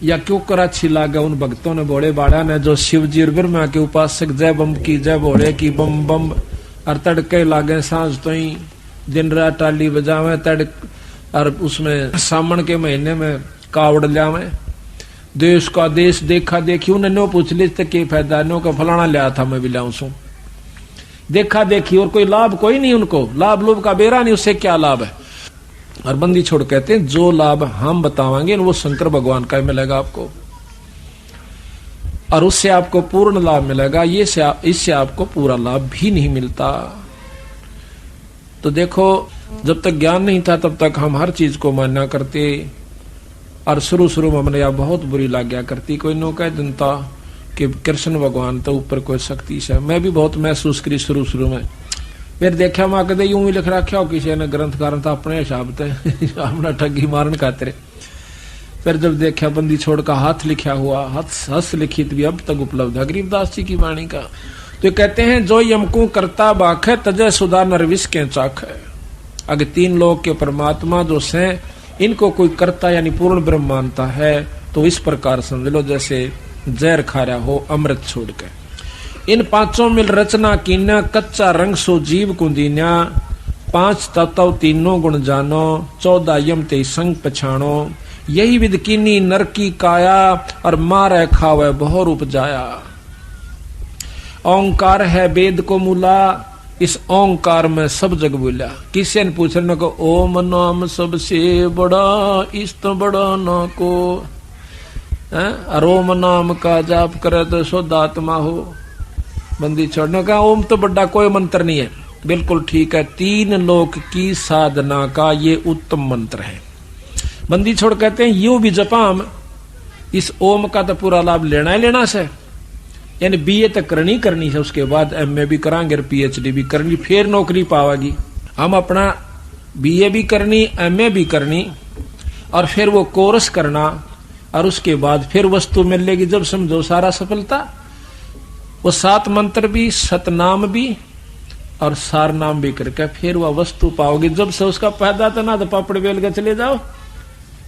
[SPEAKER 2] या क्यों करा अच्छी लागा उन भक्तों ने भोले बाड़ा ने जो शिव जी और ब्रह्मा के उपासक जय बम की जय भोले की बम बम और तड़के लागे सांझ तो ही दिन रात टाली बजावे तड़ और उसमें सावन के महीने में कावड़ लियावे। देश का देश देखा देखी उन्हें नो पूछ ली तक के फायदा नो का फलाना लिया था मैं भी लाऊं सू देखा देखी और कोई लाभ कोई नहीं उनको, लाभ लोभ का बेरा नहीं, उससे क्या लाभ है। और बंदी छोड़ कहते हैं जो लाभ हम बतावांगे वो शंकर भगवान का मिलेगा आपको और उससे आपको पूर्ण लाभ मिलेगा, ये इससे आपको पूरा लाभ भी नहीं मिलता। तो देखो जब तक ज्ञान नहीं था तब तक हम हर चीज को मान्या करते, और शुरू शुरू में हमने बहुत बुरी लग गया करती। कोई नो कह जनता कि कृष्ण भगवान तो ऊपर कोई शक्ति से, मैं भी बहुत महसूस करी शुरू में। फिर देखा माँ कदे यूं ही लिख रखा हो किसी ने ग्रंथकार था अपने हिसाब से अपना ठगी मारन खातिर। फिर जब देखा बंदी छोड़ का हाथ लिखा हुआ, हस लिखित भी अब तक उपलब्ध है गरीबदास जी की वाणी का। तो कहते हैं जो यमको करता बाख है तजय सुधा नरविश के चाख है। अगर तीन लोग के परमात्मा जो से इनको कोई करता यानी पूर्ण ब्रह्म मानता है तो इस प्रकार समझ लो जैसे जहर खा रहा हो अमृत छोड़ के। इन पांचों मिल रचना कीना कच्चा रंग सो जीव कुंदीन्या। पांच तत्व तीनों गुण जानो 14 यम ते संग पछाणो। यही विद कीनी नर की काया और मारे खावे बहु रूप जाया। ओंकार है वेद को मूला इस ओंकार में सब जग बोला। किसी ने पूछने को ओम नाम सबसे बड़ा इस तो बड़ा न को। रोम नाम का जाप करे तो शुद्ध आत्मा हो। बंदी छोड़ने का ओम तो बड़ा कोई मंत्र नहीं है, बिल्कुल ठीक है। 3 लोक की साधना का ये उत्तम मंत्र है। बंदी छोड़ कहते हैं यूं भी जपाम इस ओम का तो पूरा लाभ लेना ही लेना से, यानी बीए तक करनी है, उसके बाद एमए भी करांगे, पीएचडी भी करनी, फिर नौकरी पावागी। हम अपना बीए भी करनी, एमए भी करनी, और फिर वो कोर्स करना, और उसके बाद फिर वस्तु मिलेगी जब समझो सारा सफलता। वो 7 मंत्र भी, सतनाम भी और सार नाम भी करके फिर वह वस्तु पाओगे। जब से उसका फायदा था ना तो पापड़ बेल के चले जाओ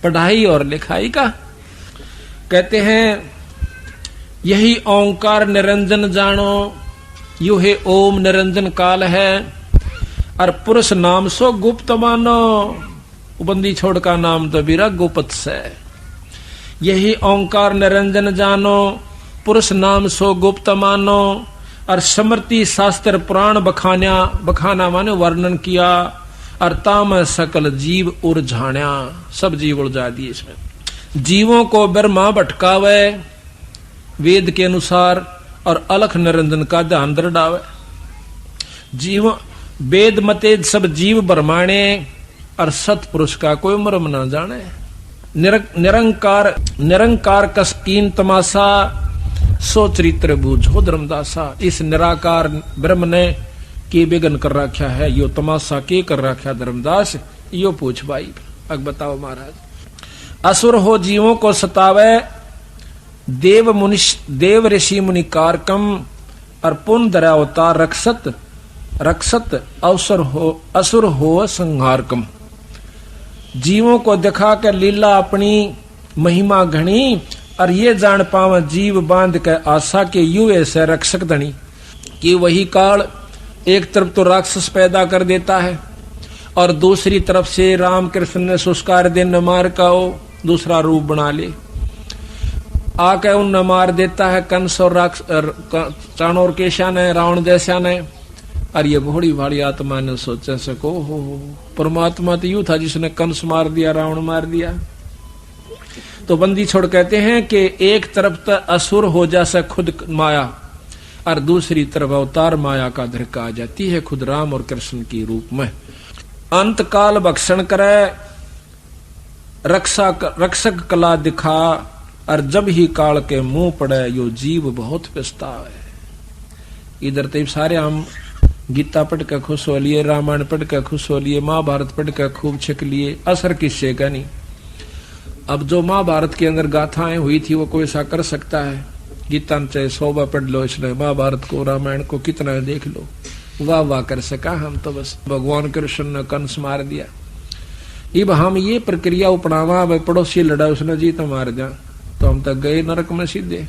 [SPEAKER 2] पढ़ाई और लिखाई का। कहते हैं यही ओंकार निरंजन जानो, यू है ओम निरंजन काल है, और पुरुष नाम सो गुप्त मानो। बंदी छोड़ का नाम तो बीरा गुप्त से। यही ओंकार निरंजन जानो पुरुष नाम सो गुप्त मानो। और स्मृति शास्त्र पुराण बखाना माने वर्णन किया, और ताम सकल जीव उलझाण्या, सब जीव उलझा दिए इसमें। जीवों को ब्रह्मा भटकावे वेद के अनुसार, और अलख निरंजन का ध्यान दृढ़ावे। जीव वेद मते सब जीव ब्रह्माणे, और सतपुरुष का कोई मर्म न जाने। निरंकार कस्कीन तमाशा सो चरित्र बूझो धर्मदासा। इस निराकार ब्रह्म ने के विघन कर रखा है, यो तमाशा के कर रखा धर्मदास, यो पूछ भाई। अब बताओ महाराज। असुर हो जीवों को सतावे देव ऋषि मुनि कारकम, और पुन दरावतार रक्षत असुर हो संहारकम। जीवों को दिखा कर लीला अपनी महिमा घनी, और ये जान पावे जीव बांध के आशा के यू ऐसे रक्षक धनी। कि वही काल एक तरफ तो राक्षस पैदा कर देता है, और दूसरी तरफ से राम कृष्ण ने सुस्कार दिन मार का दूसरा रूप बना ले आके उन मार देता है कंस और चाणोर केशा ने, रावण जैसा ने। और ये बड़ी भारी आत्मा ने सोचा सको हो परमात्मा तो यूं था जिसने कंस मार दिया, रावण मार दिया। तो बंदी छोड़ कहते हैं कि एक तरफ तो असुर हो जैसा खुद माया, और दूसरी तरफ अवतार माया का धरका आ जाती है खुद राम और कृष्ण की रूप में। अंत काल भक्षण करे रक्षक कला दिखा, और जब ही काल के मुंह पड़े यो जीव बहुत पछतावे। इधर तो सारे हम गीता पढ़ कर खुश हो लिए, रामायण पढ़ कर खुश हो लिए, महाभारत पढ़ कर खूब छिक लिए, असर किससे का नहीं। अब जो महाभारत के अंदर गाथाएं हुई थी वो कोई ऐसा कर सकता है? गीता में चाहे 100 बार पढ़ लो, इसलिए महाभारत को रामायण को कितना देख लो, वाह वाह कर सका हम तो बस भगवान कृष्ण ने कंस मार दिया। अब हम ये प्रक्रिया अपनावा, पड़ोसी लड़ा उसने जीत मार जा, तो हम तक गए नरक में सीधे।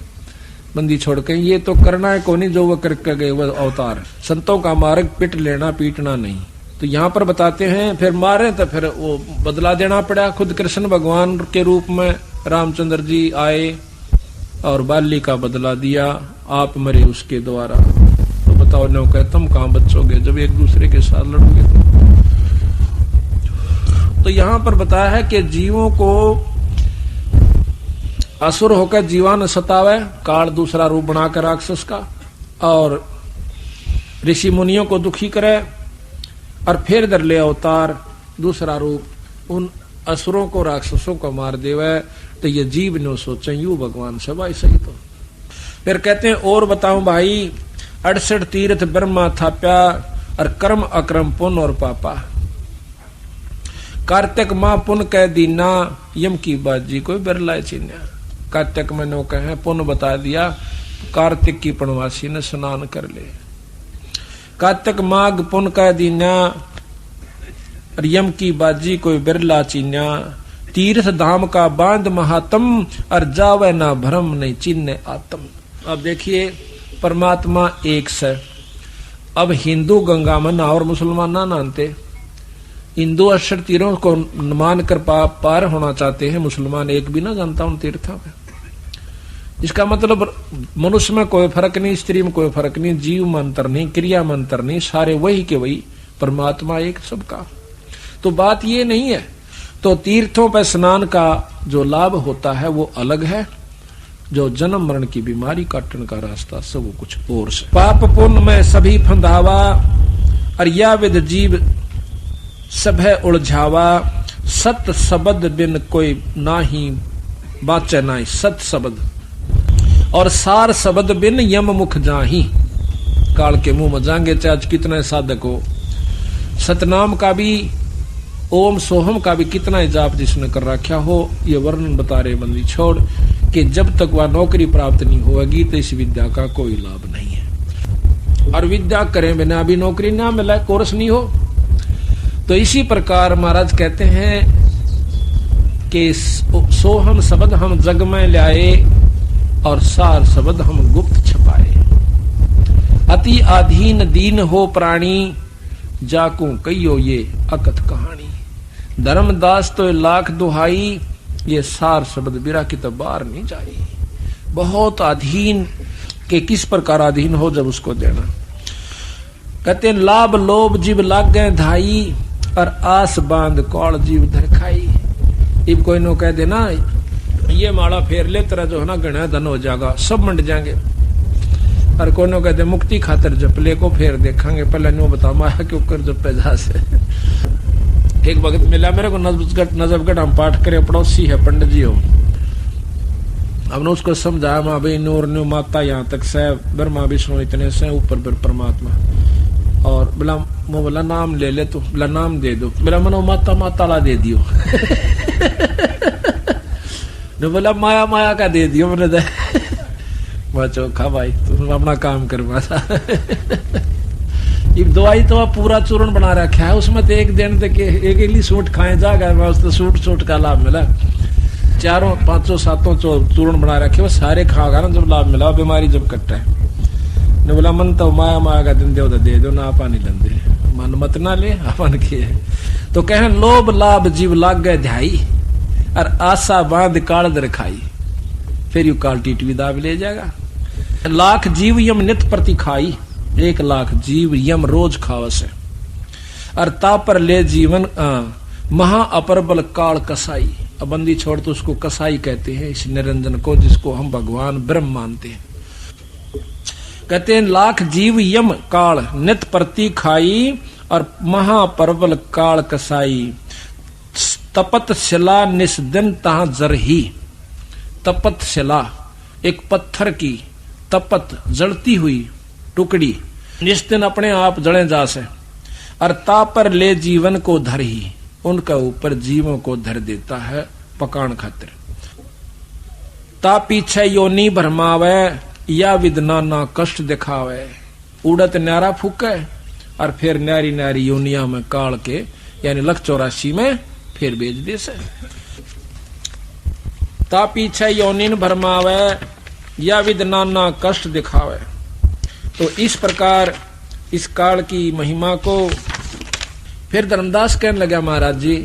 [SPEAKER 2] बंदी छोड़ के ये तो करना है कोनी जो वो करके गए वो अवतार। संतों का मार्ग पिट लेना, पीटना नहीं। तो यहाँ पर बताते हैं फिर मारे तो फिर वो बदला देना पड़ा। खुद कृष्ण भगवान के रूप में रामचंद्र जी आए और बाली का बदला दिया, आप मरे उसके द्वारा। तो बताओ नो कह तुम कहाँ बचोगे जब एक दूसरे के साथ लड़ोगे। तो यहाँ पर बताया है कि जीवों को असुर होकर जीवान सतावे, काल दूसरा रूप बनाकर राक्षस का, और ऋषि मुनियों को दुखी करे, और फिर दर ले अवतार दूसरा रूप उन असुरों को राक्षसों को मार देवे। तो ये जीव ने सोचे यू भगवान से भाई सही। तो फिर कहते हैं और बताऊं भाई 68 तीर्थ ब्रह्मा थाप्या और कर्म अक्रम पुण्य और पापा। कार्तिक माँ पुण्य कह दीना यम की बाजी कोई बिरला चिन्ह। कार्तिक में नो कहे पुण्य बता दिया कार्तिक की पुण्यवासी ने स्नान कर ले। कार्तिक माघ पुण्य कह दीना और यम की बाजी कोई बिरला चिन्ह। तीर्थ धाम का बांध महात्म और जावे ना भ्रम नहीं चिन्ह आत्म। अब देखिए परमात्मा एक से। अब हिंदू गंगा में नहा और मुसलमान ना नहाते। हिंदू 68 तीरों को मान कर पार होना चाहते हैं, मुसलमान एक भी ना जानता उन तीर्थों में। इसका मतलब मनुष्य में कोई फर्क नहीं, स्त्री में कोई फर्क नहीं, जीव में अंतर नहीं, क्रिया में अंतर नहीं, सारे वही के वही, परमात्मा एक सबका। तो बात ये नहीं है। तो तीर्थों पर स्नान का जो लाभ होता है वो अलग है, जो जन्म मरण की बीमारी काटने का रास्ता सब वो कुछ और से। पाप पुण्य में सभी फंदावा और या विद जीव सब है उलझावा। सत शब्द बिन कोई नाही बाचे नाही सत शब्द और सार शब्द बिन यम मुख जाही। काल के मुंह में जाएंगे चाहे आज कितने साधक हो। सतनाम का भी ओम सोहम का भी कितना ही जाप जिसने कर रखा हो, ये वर्णन बता रहे बंदी छोड़ कि जब तक वह नौकरी प्राप्त नहीं होगी तो इस विद्या का कोई लाभ नहीं है। और विद्या करें बिना भी नौकरी ना मिला, कोर्स नहीं हो। तो इसी प्रकार महाराज कहते हैं कि सोहम शब्द हम जग में लाए और सार शब्द हम गुप्त छपाए। अति आधीन दीन हो प्राणी जाकू कहियो ये अकथ कहानी। धर्मदास तो लाख दुहाई ये सार शब्द बिरा की तो बाहर नहीं जाई। बहुत अधीन के किस प्रकार अधीन हो जब उसको देना। कहते लाभ लोभ जीव लाग गए धाई और आस बांध कौड़ जीव धर खाई। इब कोई नो कह देना ये माला फेर ले तेरा जो है ना गणा धन हो जाएगा, सब मंड जाएंगे। और कोई नो कहते मुक्ति खातर जपले को फेर देखेंगे, पहले नो बता माया क्यों कर जपे जा से। एक वक्त मिला मेरे को नजफगढ़ हम पाठ करे, पड़ोसी है पंडित जी हो। हमने उसको समझाया माँ भाई नूर न्यू माता यहाँ तक से ब्रह्मा विष्णु इतने से ऊपर परमात्मा। और बोला नाम ले ले तो बोला नाम दे दो, बोला मनो माता माताला दे दियो। ने बोला माया माया का दे दियो। मैंने वह चौखा भाई तुम अपना काम करवा। दवाई तो आप पूरा चूर्ण बना रखा है, उसमें तो एक दिन तक एक ही सूट खाए जाएगा, उसको सूट का लाभ मिला। 4 5 7 चूर्ण बना रखे वो सारे खाओगा ना जब लाभ मिला, बीमारी जब कट्टा है। ने बोला मन तो माया माया का दिन दे दो ना आपा नहीं लंदे, मन मत ना ले अपन के। तो कहें लोभ लाभ जीव लाग गए ध्याई और आशा बांध काल दर खाई। फिर यू काल टीटवी दाब ले जाएगा। लाख जीव यम नित प्रति खाई, 1 लाख जीव यम रोज खावस है। और तापर ले जीवन महा अपरबल काल कसाई। अब बंदी छोड़ तो उसको कसाई कहते हैं इस निरंजन को, जिसको हम भगवान ब्रह्म मानते हैं। कहते हैं लाख जीव यम काल नित प्रति खाई और महापरबल काल कसाई। तपत शिला निस्दिन तहा जरही। तपत शिला एक पत्थर की तपत जलती हुई टुकड़ी निस्दिन अपने आप जले जा से। और तापर ले जीवन को धर ही, उनका ऊपर जीवों को धर देता है पकान खातिर। ता पीछे योनी भरमावे या विदना ना कष्ट दिखावे। उड़त न्यारा फूके और फिर न्यारी न्यारी योनिया में काल के यानी 184 में फिर बेच दे से। ता पीछे योनिन भरमावे या विदना ना कष्ट दिखावे। तो इस प्रकार इस काल की महिमा को फिर धर्मदास कहने लगा महाराज जी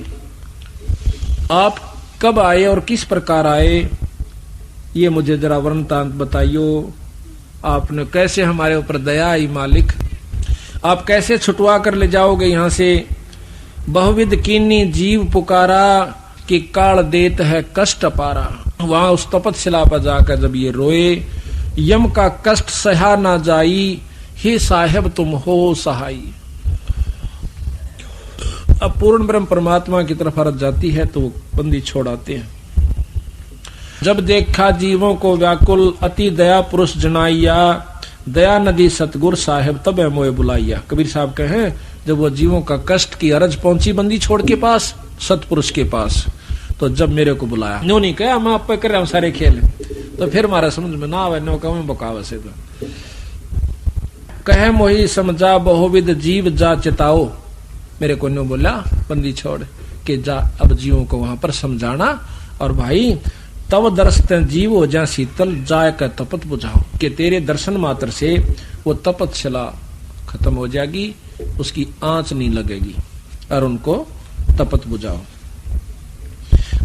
[SPEAKER 2] आप कब आए और किस प्रकार आए, ये मुझे जरा वृत्तांत बताइयो। आपने कैसे हमारे ऊपर दया आई मालिक, आप कैसे छुटवा कर ले जाओगे यहाँ से। बहुविध कीनी जीव पुकारा कि काल देत है कष्ट पारा। वहां उस तपतशिला पर जाकर जब ये रोए, यम का कष्ट सहा ना जाई, हे साहेब तुम हो सहाई। अब पूर्ण ब्रह्म परमात्मा की तरफ हरत जाती है तो बंदी छोड़ाते हैं। जब देखा जीवों को व्याकुल अति दया पुरुष जनाइया, दया नदी सतगुर साहेब तब है मोए बुलाइया। कबीर साहब कहे जब वो जीवों का कष्ट की अरज पहुंची बंदी छोड़ के पास, सतपुरुष के पास, तो जब मेरे को बुलाया, नो नहीं कहा मैं आप पे कर रहा हूं सारे खेल, तो फिर हमारा समझ में ना आवे, नो कहूं बकाव से तो कहे मोही समझा बहुविध जीव जा चिताओ। मेरे को नो बोला बंदी छोड़ के जा, अब जीवों को वहां पर समझाना, और भाई तब दर्शते जीव हो जा शीतल जाय का तपत बुझाओ, कि तेरे दर्शन मात्र से वो तपतशिला खत्म हो जाएगी, उसकी आंच नहीं लगेगी, और उनको तपत बुझाओ।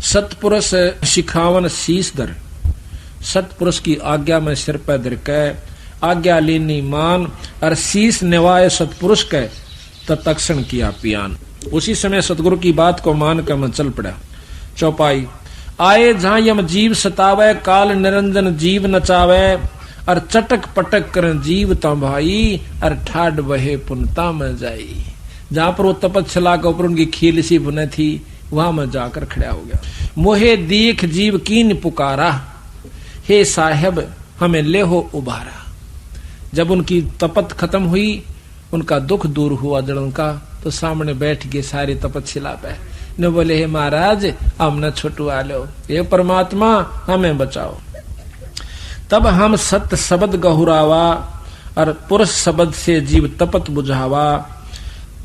[SPEAKER 2] सतपुरुष शिखावन शीश धर, सतपुरुष की आज्ञा में सिर पर धर के आज्ञा लेनी मान, और शीश निवाए सतपुरुष के तत्क्षण किया पियान। उसी समय सतगुरु की बात को मान कर मैं चल पड़ा। चौपाई आए जहां यम जीव सतावे, काल निरंजन जीव नचावे, और चटक पटक कर जीव ता भाई, और ठाड बहे पुनता में जाई। जहां पर वो तपस्या के ऊपर उनकी खील सी बुने थी, वहां मैं जाकर खड़ा हो गया। मोहे देख जीव कीन पुकारा, हे साहेब हमें ले हो उबारा। जब उनकी तपत खत्म हुई, उनका दुख दूर हुआ जड़ों का, तो सामने बैठ गए सारे तपस्या पे, ने बोले हे महाराज हम न छुटवा लो, हे परमात्मा हमें बचाओ। तब हम सत्य शब्द गहुरावा, और पुरुष शब्द से जीव तपत बुझावा।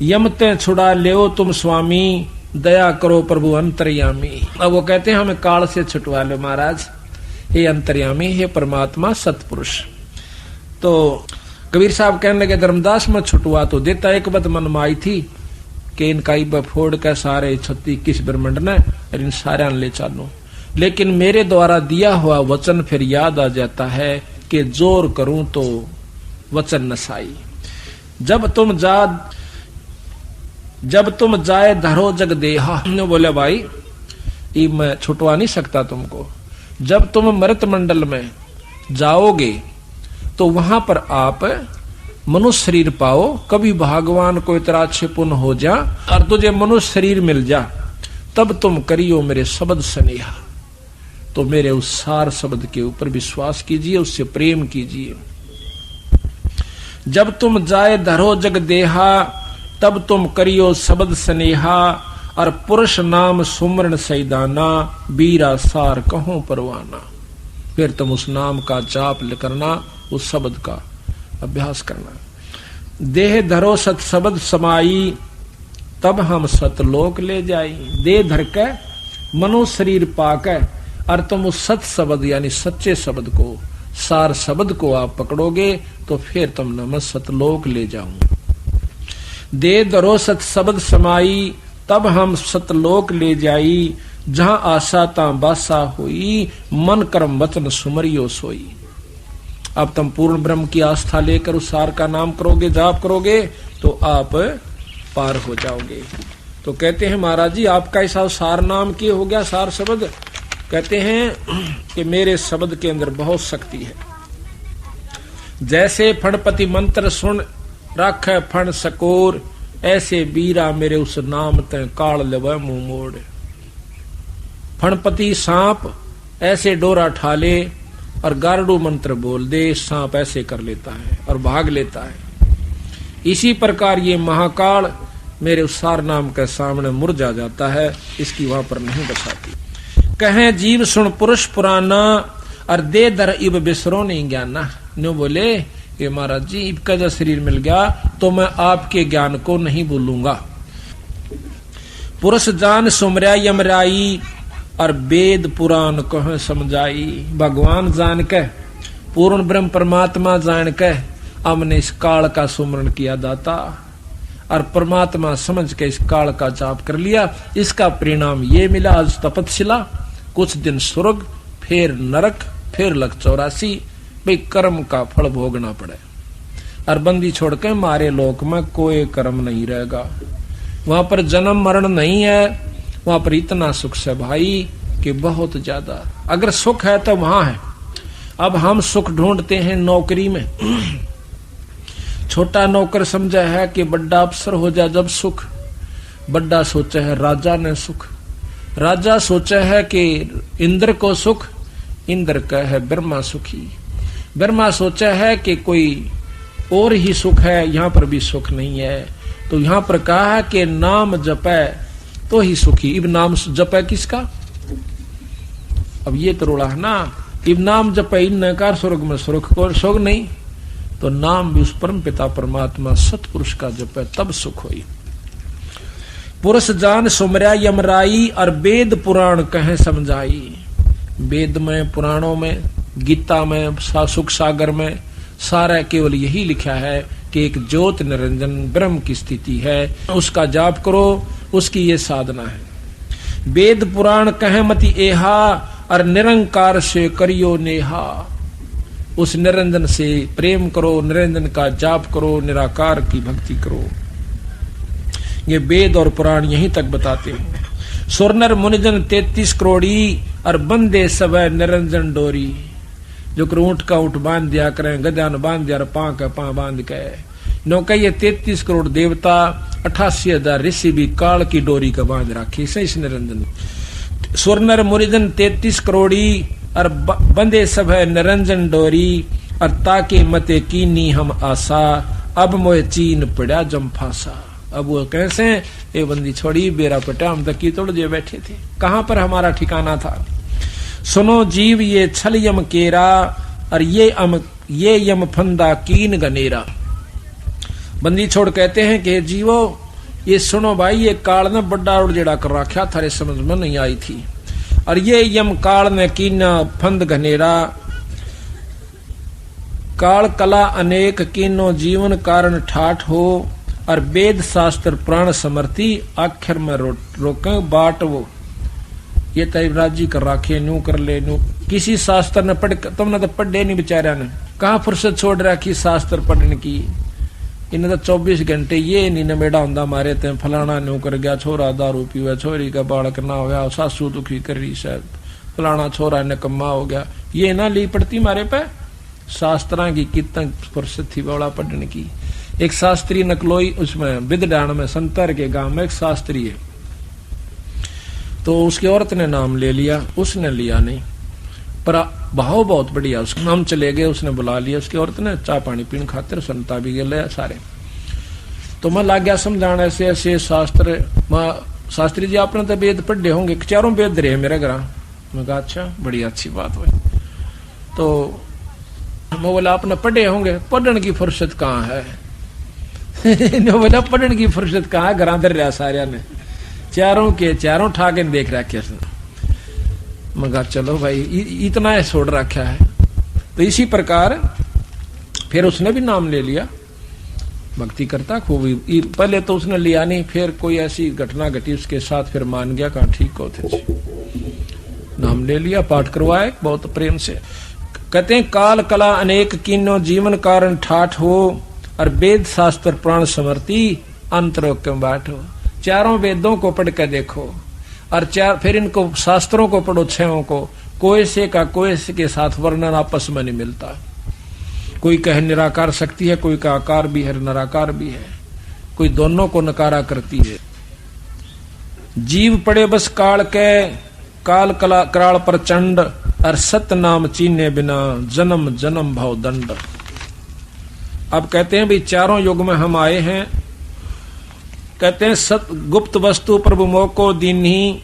[SPEAKER 2] यमते छुड़ा ले तुम स्वामी, दया करो प्रभु अंतर्यामी। अब वो कहते हैं हमें काल से छुटवा लो महाराज, हे अंतर्यामी, हे परमात्मा सतपुरुष। तो कबीर साहब कहने लगे धर्मदास में छुटवा तो देता, एक बात मन में आई थी कि इनका इब फोड़ के सारे 36 ब्रह्मंड ने इन सारे ले चालू, लेकिन मेरे द्वारा दिया हुआ वचन फिर याद आ जाता है कि जोर करूं तो वचन नसाई। जब तुम जाए धरो जग देहा, बोले भाई ये मैं छुटवा नहीं सकता तुमको। जब तुम मृत मंडल में जाओगे तो वहां पर आप मनुष्य शरीर पाओ, कभी भगवान को इतना अच्छे पुण्य हो जा और तुझे मनुष्य शरीर मिल जा, तब तुम करियो मेरे शब्द स्नेहा। तो मेरे उस सार शब्द के ऊपर विश्वास कीजिए, उससे प्रेम कीजिए। जब तुम जाए धरो जग देहा, तब तुम करियो शब्द स्नेहा, और पुरुष नाम सुमरण सैदाना, बीरा सार कहो परवाना। फिर तुम उस नाम का जाप करना, उस शब्द का अभ्यास करना। देह धरो सत शब्द समाई, तब हम सतलोक ले जाई। देह धर के मनुष्य शरीर पाके, और तुम उस सत शब्द यानी सच्चे शब्द को, सार शब्द को आप पकड़ोगे तो फिर तुम न मैं सतलोक ले जाऊं। दे धरो सत शब्द समाई, तब हम सतलोक ले जाई। जहां आशा ता बासा हुई, मन कर्म वचन सुमरियो सोई। अब तुम पूर्ण ब्रह्म की आस्था लेकर उस सार का नाम करोगे, जाप करोगे, तो आप पार हो जाओगे। तो कहते हैं महाराज जी आपका ऐसा सार नाम की हो गया, सार शब्द। कहते हैं कि मेरे शब्द के अंदर बहुत शक्ति है। जैसे फणपति मंत्र सुन रख फण सकोर, ऐसे बीरा मेरे उस नाम ते काल लेवे मुंह मोड़। फणपति सांप ऐसे डोरा ठाले और गारडू मंत्र बोल दे, सांप ऐसे कर लेता है और भाग लेता है। इसी प्रकार ये महाकाल मेरे उस सार नाम के सामने मुरझा जाता है, इसकी वहां पर नहीं बसाती। कहें जीव सुन पुरुष पुराना, और दे दर इब बिसरो नहीं ज्ञाना। न्यू बोले कि महाराज जी इब का शरीर मिल गया तो मैं आपके ज्ञान को नहीं भूलूंगा। पुरुष जान सुमरा यमराई, और वेद पुराण कह समझाई। भगवान जान के, पूर्ण ब्रह्म परमात्मा जान के हमने इस काल का सुमरण किया दाता, और परमात्मा समझ के इस काल का जाप कर लिया। इसका परिणाम ये मिला, आज तपस्या, कुछ दिन स्वर्ग, फिर नरक, फिर लक 84। भाई कर्म का फल भोगना पड़े। और बंदी छोड़ के मारे लोक में कोई कर्म नहीं रहेगा, वहां पर जन्म मरण नहीं है। वहां पर इतना सुख है भाई कि बहुत ज्यादा। अगर सुख है तो वहां है। अब हम सुख ढूंढते हैं नौकरी में। छोटा नौकर समझा है कि बड़ा अफसर हो जा जब सुख, बड़ा सोचा है राजा ने सुख, राजा सोचा है कि इंद्र को सुख, इंद्र का है ब्रह्मा सुखी, ब्रह्मा सोचा है कि कोई और ही सुख है, यहां पर भी सुख नहीं है। तो यहां पर कहा है कि नाम जपे तो ही सुखी। इब नाम जपे किसका? अब ये तो रोड़ा है ना, इब नाम जपे इन कार स्वर्ग में सुख को सुख नहीं, तो नाम भी उस परम पिता परमात्मा सतपुरुष का जपे तब सुख होई। पुरुष जान सुमरा यमराई और वेद पुराण कहे समझाई। वेद में, पुराणों में, गीता में, सुख सागर में सारा केवल यही लिखा है कि एक ज्योत निरंजन ब्रह्म की स्थिति है, उसका जाप करो, उसकी ये साधना है। वेद पुराण कहे मति एहा और निरंकार से करियो नेहा। उस निरंजन से प्रेम करो, निरंजन का जाप करो, निराकार की भक्ति करो। ये वेद और पुराण यहीं तक बताते हैं। सुरनर मुनिजन 33 करोड़ी और बंदे सब निरंजन डोरी। जो ऊंट का ऊंट बांध दिया करें, गधा न बांध दिया, पां का पां बांध के नौका। ये 33 करोड़ देवता, 88,000 ऋषि भी काल की डोरी का बांध राखी से इस निरंजन। सुरनर मुनिजन 33 करोड़ी और बंदे सब है निरंजन डोरी। और ताके मते कीनी हम आशा, अब मोह चीन पड़ा जम फांसा। अब वो कैसे ये बंदी छोड़ी बेरा पटा, हम तक की तोड़ जे बैठे थे, कहां पर हमारा ठिकाना था। सुनो जीव ये छल यम केरा और ये यम फंदा कीन गनेरा। बंदी छोड़ कहते हैं कि जीवो ये सुनो भाई, ये काल ने बड़ा उड़जेड़ा कर रखा थारे समझ में नहीं आई थी। और ये यम काल ने कीना फंद घनेरा। काल कला अनेक कीनो जीवन कारण ठाठ हो। और वेद शास्त्र प्राण समर्थी आखिर में रोके बाट वो। ये तैवराज जी कर राखे न्यू कर ले न्यू। किसी शास्त्र ने पढ़, तुमने तो पढ़े नहीं बेचारा ने, कहा फुर्सत छोड़ रखी शास्त्र पढ़ने की। इन्हें तो 24 घंटे ये नहीं नमेड़ा होंदा मारे थे, फलाना न्यू कर गया, छोरा दारू पीवा, छोरी का बालक ना हो गया, सासू दुखी कर रही शायद, फलाना छोरा निकम्मा हो गया। ये ना ली पड़ती मारे पे शास्त्रा की कितना फुर्सत थी बड़ा पढ़ने की। एक शास्त्री नकलोई, उसमें विदडाण में संतर के गांव में एक शास्त्री है, तो उसकी औरत ने नाम ले लिया, उसने लिया नहीं, पर भाव बहुत बढ़िया, उसका नाम चले गए, उसने बुला लिया। उसकी औरत ने चाय पानी पीने खातिर सुनता भी गए सारे। तो मैं लाग गया समझाना ऐसे ऐसे शास्त्र। शास्त्री जी आपने तो वेद पढ़े होंगे, चारों वेद रहे मेरे घर। मैं कहा अच्छा, बड़ी अच्छी बात हुई। तो मैं बोला आपने पढ़े होंगे, पढ़ने की फुर्सत कहाँ है। बोला पढ़ने की फुर्सत कहाँ, घर अंदर रहा सारे ने, चारों के चारों ठाके देख रखे। मगर चलो भाई इतना छोड़ रखा है। तो इसी प्रकार फिर उसने भी नाम ले लिया, भक्ति करता खूब। पहले तो उसने लिया नहीं, फिर कोई ऐसी घटना घटी उसके साथ, फिर मान गया, कहा ठीक हो थे, नाम ले लिया, पाठ करवाए बहुत प्रेम से। कहते हैं काल कला अनेक कीनो जीवन कारण ठाठ हो। और वेद शास्त्र प्राण समर्थी अंतरो क्यों बांटो। चारों वेदों को पढ़ कर देखो और फिर इनको शास्त्रों को पढ़ो, छहों को। कोई से का कोई से के साथ वर्णन आपस में नहीं मिलता। कोई कहे निराकार शक्ति है, कोई का आकार भी है, निराकार भी है, कोई दोनों को नकारा करती है। जीव पड़े बस काल के, काल कला कराल प्रचंड। और सत नाम चीने बिना जन्म जन्म भाव दंड। अब कहते हैं भाई चारों युग में हम आए हैं। कहते हैं सत गुप्त वस्तु प्रभु मोको दीन्ही,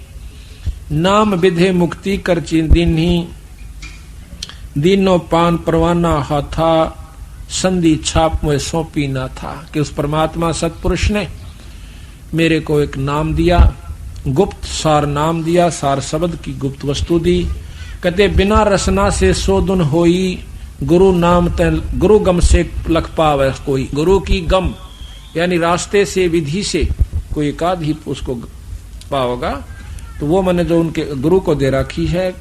[SPEAKER 2] नाम विधे मुक्ति कर दीन्ही। दीनो पान परवाना हाथा, संधि छाप में सौंपी ना था। कि उस परमात्मा सतपुरुष ने मेरे को एक नाम दिया, गुप्त सार नाम दिया, सार शब्द की गुप्त वस्तु दी। कहते बिना रसना से सोधुन होई, गुरु नाम तन गुरु गम से लख पावे कोई। गुरु की गम यानी रास्ते से, विधि से कोई एकाध ही उसको पाओगा। तो वो मैंने जो उनके गुरु को दे रखी है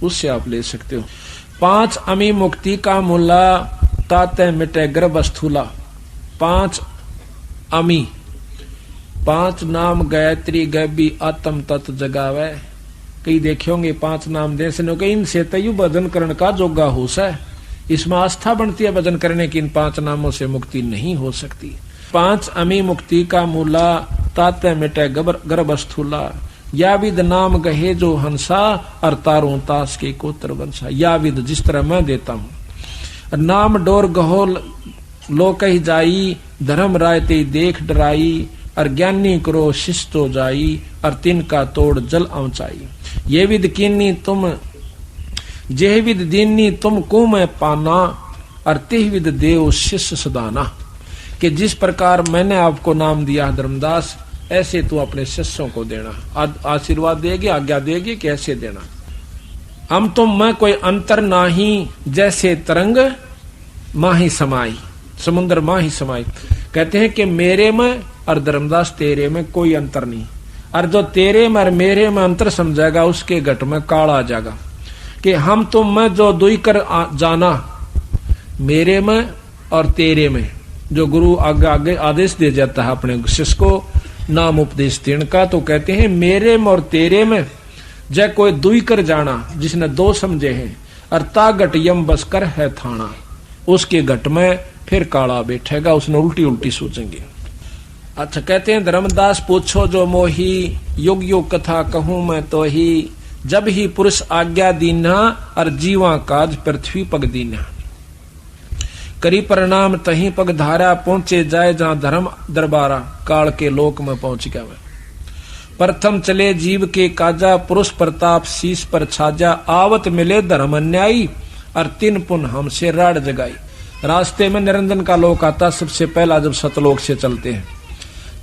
[SPEAKER 2] उससे आप ले सकते हो। 5 अमी मुक्ति का मुल्ला, ताते मिटे गर्भ स्थूला। 5 अमी, 5 नाम गायत्री गैबी आत्म तत्व जगावे। कई देखे होंगे 5 नाम दे से इनसे तयु भजन करण का जोगा हो सा। इसमें आस्था बनती है भजन करने की। इन 5 नामों से मुक्ति नहीं हो सकती। 5 अमी मुक्ति का मूला, ताते मिटे गर्भ स्थूला। या विद नाम गहे जो हंसा, और तारों तास के कोत्र वंशा। या विद जिस तरह मैं देता हूं, नाम डोर गहो लो कही जाई, धर्म राय ते देख डराई, और ज्ञानी करो शिष्टो जाई, और तिनका तोड़ जल ऊंचाई। ये विद कीनी तुम जेह विद दीनी तुम को मैं पाना, और तेह विद देव शिष्य सदाना। कि जिस प्रकार मैंने आपको नाम दिया धर्मदास, ऐसे तू अपने शिष्यों को देना। आशीर्वाद देगी, आज्ञा देगी कि ऐसे देना। हम तुम में कोई अंतर नाही, जैसे तरंग माही समाई, समुद्र माही समाई। कहते हैं कि मेरे में और धर्मदास तेरे में कोई अंतर नहीं, और जो तेरे में और मेरे में अंतर समझेगा उसके घट में काला आ जाएगा। कि हम तुम में जो दुई कर जाना, मेरे में और तेरे में, जो गुरु आगे आगे आदेश दे जाता है अपने शिष्य को नाम उपदेश देने का, तो कहते हैं मेरे में और तेरे में जय कोई दुई कर जाना, जिसने दो समझे हैं, और ता घट यम बसकर है थाना, उसके घट में फिर काला बैठेगा, उसने उल्टी उल्टी सोचेंगे। अच्छा, कहते हैं धर्मदास पूछो जो मोही, युग युग कथा कहूं मैं तो ही, जब ही पुरुष आज्ञा दीना, और जीवा काज पृथ्वी पग दीना। करी परिणाम तही पग धारा, पहुंचे जाए जहां धर्म दरबारा, काल के लोक में पहुंच गया। प्रथम चले जीव के काजा, पुरुष प्रताप शीश पर छाजा, आवत मिले धर्म अन्यायी, और तीन पुन हमसे राड जगाई। रास्ते में निरंजन का लोक आता सबसे पहला, जब सतलोक से चलते हैं।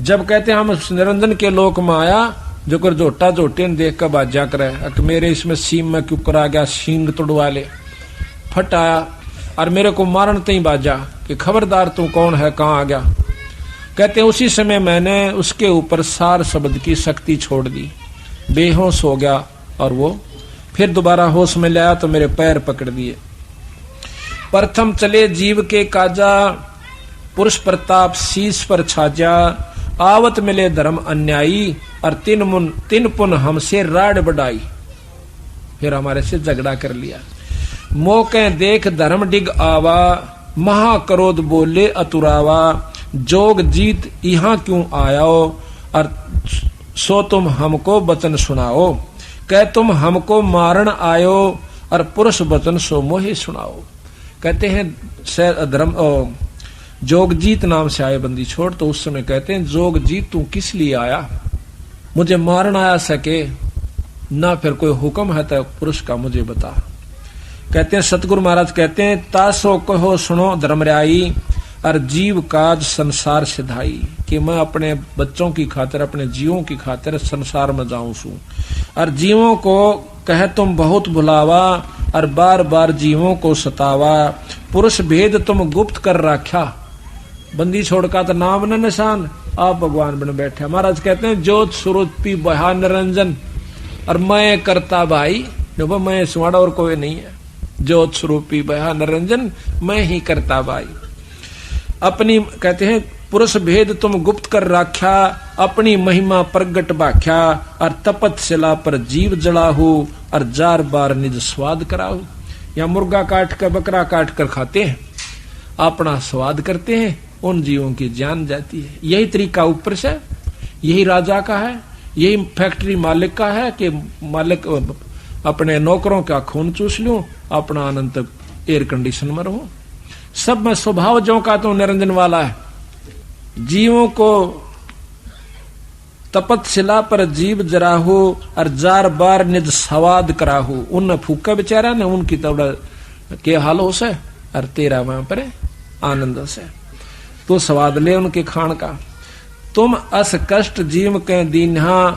[SPEAKER 2] जब कहते हैं हम निरंजन के लोक में आया, जो कर जोटा जोटे देख कर बाजा करे, मेरे इसमें सीम में क्यों करा गया, सींग तोड़वा ले। फट आया और मेरे को मारन तई बाजा कि खबरदार तू कौन है, कहाँ आ गया। कहते हैं उसी समय मैंने उसके ऊपर सार शब्द की शक्ति छोड़ दी, बेहोश हो गया, और वो फिर दोबारा होश में लाया तो मेरे पैर पकड़ दिए। प्रथम चले जीव के काजा, पुरुष प्रताप शीश पर छाजा, आवत मिले धर्म अन्यायी, और तीन पुन हमसे राड बढ़ाई। फिर हमारे से झगड़ा कर लिया। मौके देख धर्म डिग आवा, महाक्रोध बोले अतुरावा, जोग जीत यहाँ क्यों आयाओ, और सो तुम हमको वचन सुनाओ। कह तुम हमको मारन आयो, और पुरुष वचन सो मोहि सुनाओ। कहते हैं धर्म जोगजीत नाम से आए बंदी छोड़, तो उस समय कहते हैं जोगजीत तू किस लिए आया, मुझे मारन आया सके ना, फिर कोई हुक्म है तो पुरुष का मुझे बता। कहते हैं सतगुरु महाराज कहते हैं तासो कहो सुनो धर्मराई, और जीव काज संसार सिधाई। कि मैं अपने बच्चों की खातिर, अपने जीवों की खातिर संसार में जाऊं सू, और जीवों को कह तुम बहुत भुलावा, और बार बार जीवों को सतावा। पुरुष भेद तुम गुप्त कर रखा, बंदी छोड़का तो नाम न निशान, आप भगवान बन बैठे। महाराज कहते हैं ज्योत स्वरूपी बहा निरंजन, और मैं करता भाई, मैं सुवाड़ा और कोई नहीं है। ज्योत स्वरूपी बहा निरंजन, मैं ही करता भाई। अपनी कहते हैं पुरुष भेद तुम गुप्त कर रखा, अपनी महिमा प्रगट बाख्या, और तपत शिला पर जीव जड़ाहू, और जार बार निज स्वाद कराहू। या मुर्गा काट कर बकरा काट कर खाते हैं, अपना स्वाद करते हैं, उन जीवों की जान जाती है। यही तरीका ऊपर से, यही राजा का है, यही फैक्ट्री मालिक का है कि मालिक अपने नौकरों का खून चूस लूं, अपना आनंद एयर कंडीशन में रहूं। सब में स्वभाव जो का तो निरंजन वाला है। जीवों को तपत शिला पर जीव जराहू, और जार बार निज स्वाद कराहू। उन फूका बेचारा ने उनकी तोड़ा के हाल हो से, और तेरा वहां पर आनंद से तो स्वाद ले उनके खान का। तुम अस कष्ट जीव के दीन्हा,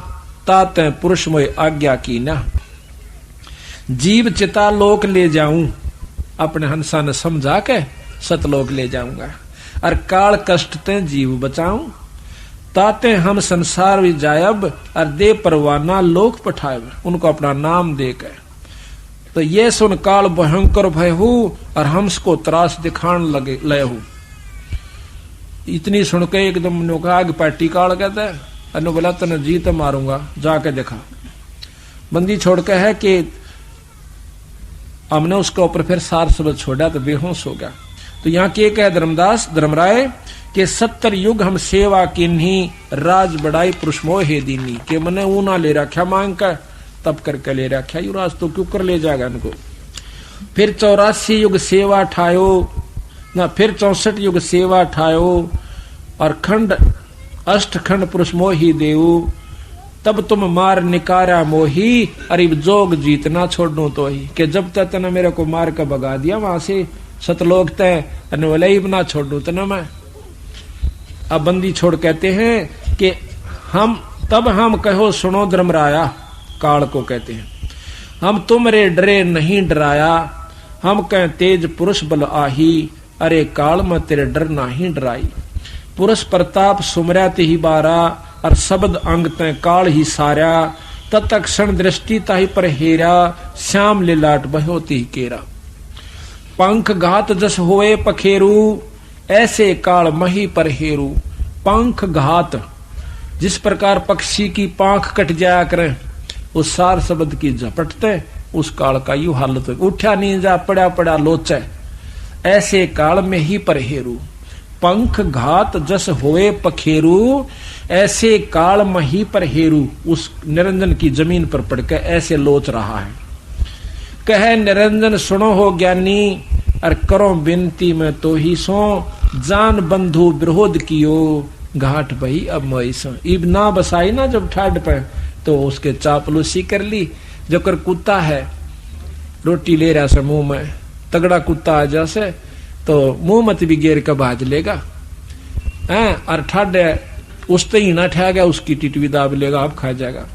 [SPEAKER 2] ताते पुरुष मोय आज्ञा की ना। जीव चिता लोक ले जाऊं, अपने हंसा ने समझा के सतलोक ले जाऊंगा, और काल कष्ट ते जीव बचाऊं। ताते हम संसार भी जायब, और दे परवाना लोक पठायब। उनको अपना नाम दे के, तो ये सुन काल भयंकर भय हूं, और हमको त्रास दिखान लगे लय हूं। इतनी सुन के एकदम ने कहा कि पार्टी काल कहता है, अनु बोला तने जीत मारूंगा, जाके देखा। बंदी छोड़ के है कि हमने उसके ऊपर फिर सार शब्द छोड़ा तो बेहोश हो गया। तो यहाँ के कहे धर्मदास धर्मराय कि 70 युग हम सेवा किन्ही राज बड़ाई पुरुष मोहे दीनी के मने ऊना ले रखा मांग कर तब करके ले रखा युवराज तो क्यों कर ले जाएगा इनको। फिर 84 युग सेवा ठायो ना, फिर 64 युग ठा ठायो और खंड अष्टखंड पुरुष मोही देऊ तब तुम मार निकारा मोही अरे जोग जीतना छोड़ू तो ही कि जब तक तना मेरे को मार कर भगा दिया वहां से सतलोक तय वलई ना छोड़ू तना मैं। अब बंदी छोड़ कहते हैं कि हम कहो सुनो धर्मराया, काल को कहते हैं हम तुमरे डरे नहीं डराया, हम कह तेज पुरुष बल आही अरे काल में तेरे डर नहीं डराई। पुरुष प्रताप सुमरत ही बारा और शब्द अंग तय काल ही सारा, तत्क्षण दृष्टि ताही पर हेरा श्याम लिलाट बहोती ही केरा। पंख घात जस होए पखेरू ऐसे काल मही पर हेरू। पंख घात जिस प्रकार पक्षी की पांख कट जाया करें उस सार शब्द की झपटते उस काल का यू हालत उठा नहीं जा पड़ा पड़ा लोचे ऐसे काल में ही पर हेरू। पंख घात जस होए पखेरू ऐसे काल मही पर हेरू। उस निरंजन की जमीन पर पड़कर ऐसे लोच रहा है। कहे निरंजन सुनो हो ज्ञानी और करो बिनती में तो ही सो, जान बंधु विरोध कियो घाट बही अब मई सो। इब ना बसाई ना जब ठाड पे तो उसके चापलूसी कर ली। जो कर कुत्ता है रोटी ले रहा से मुंह में, तगड़ा कुत्ता आ जैसे तो मुंह मत भी गेर का भाज लेगा और ठाडे उस ही ना ठा गया उसकी टिटवी दाब लेगा, अब खा जाएगा।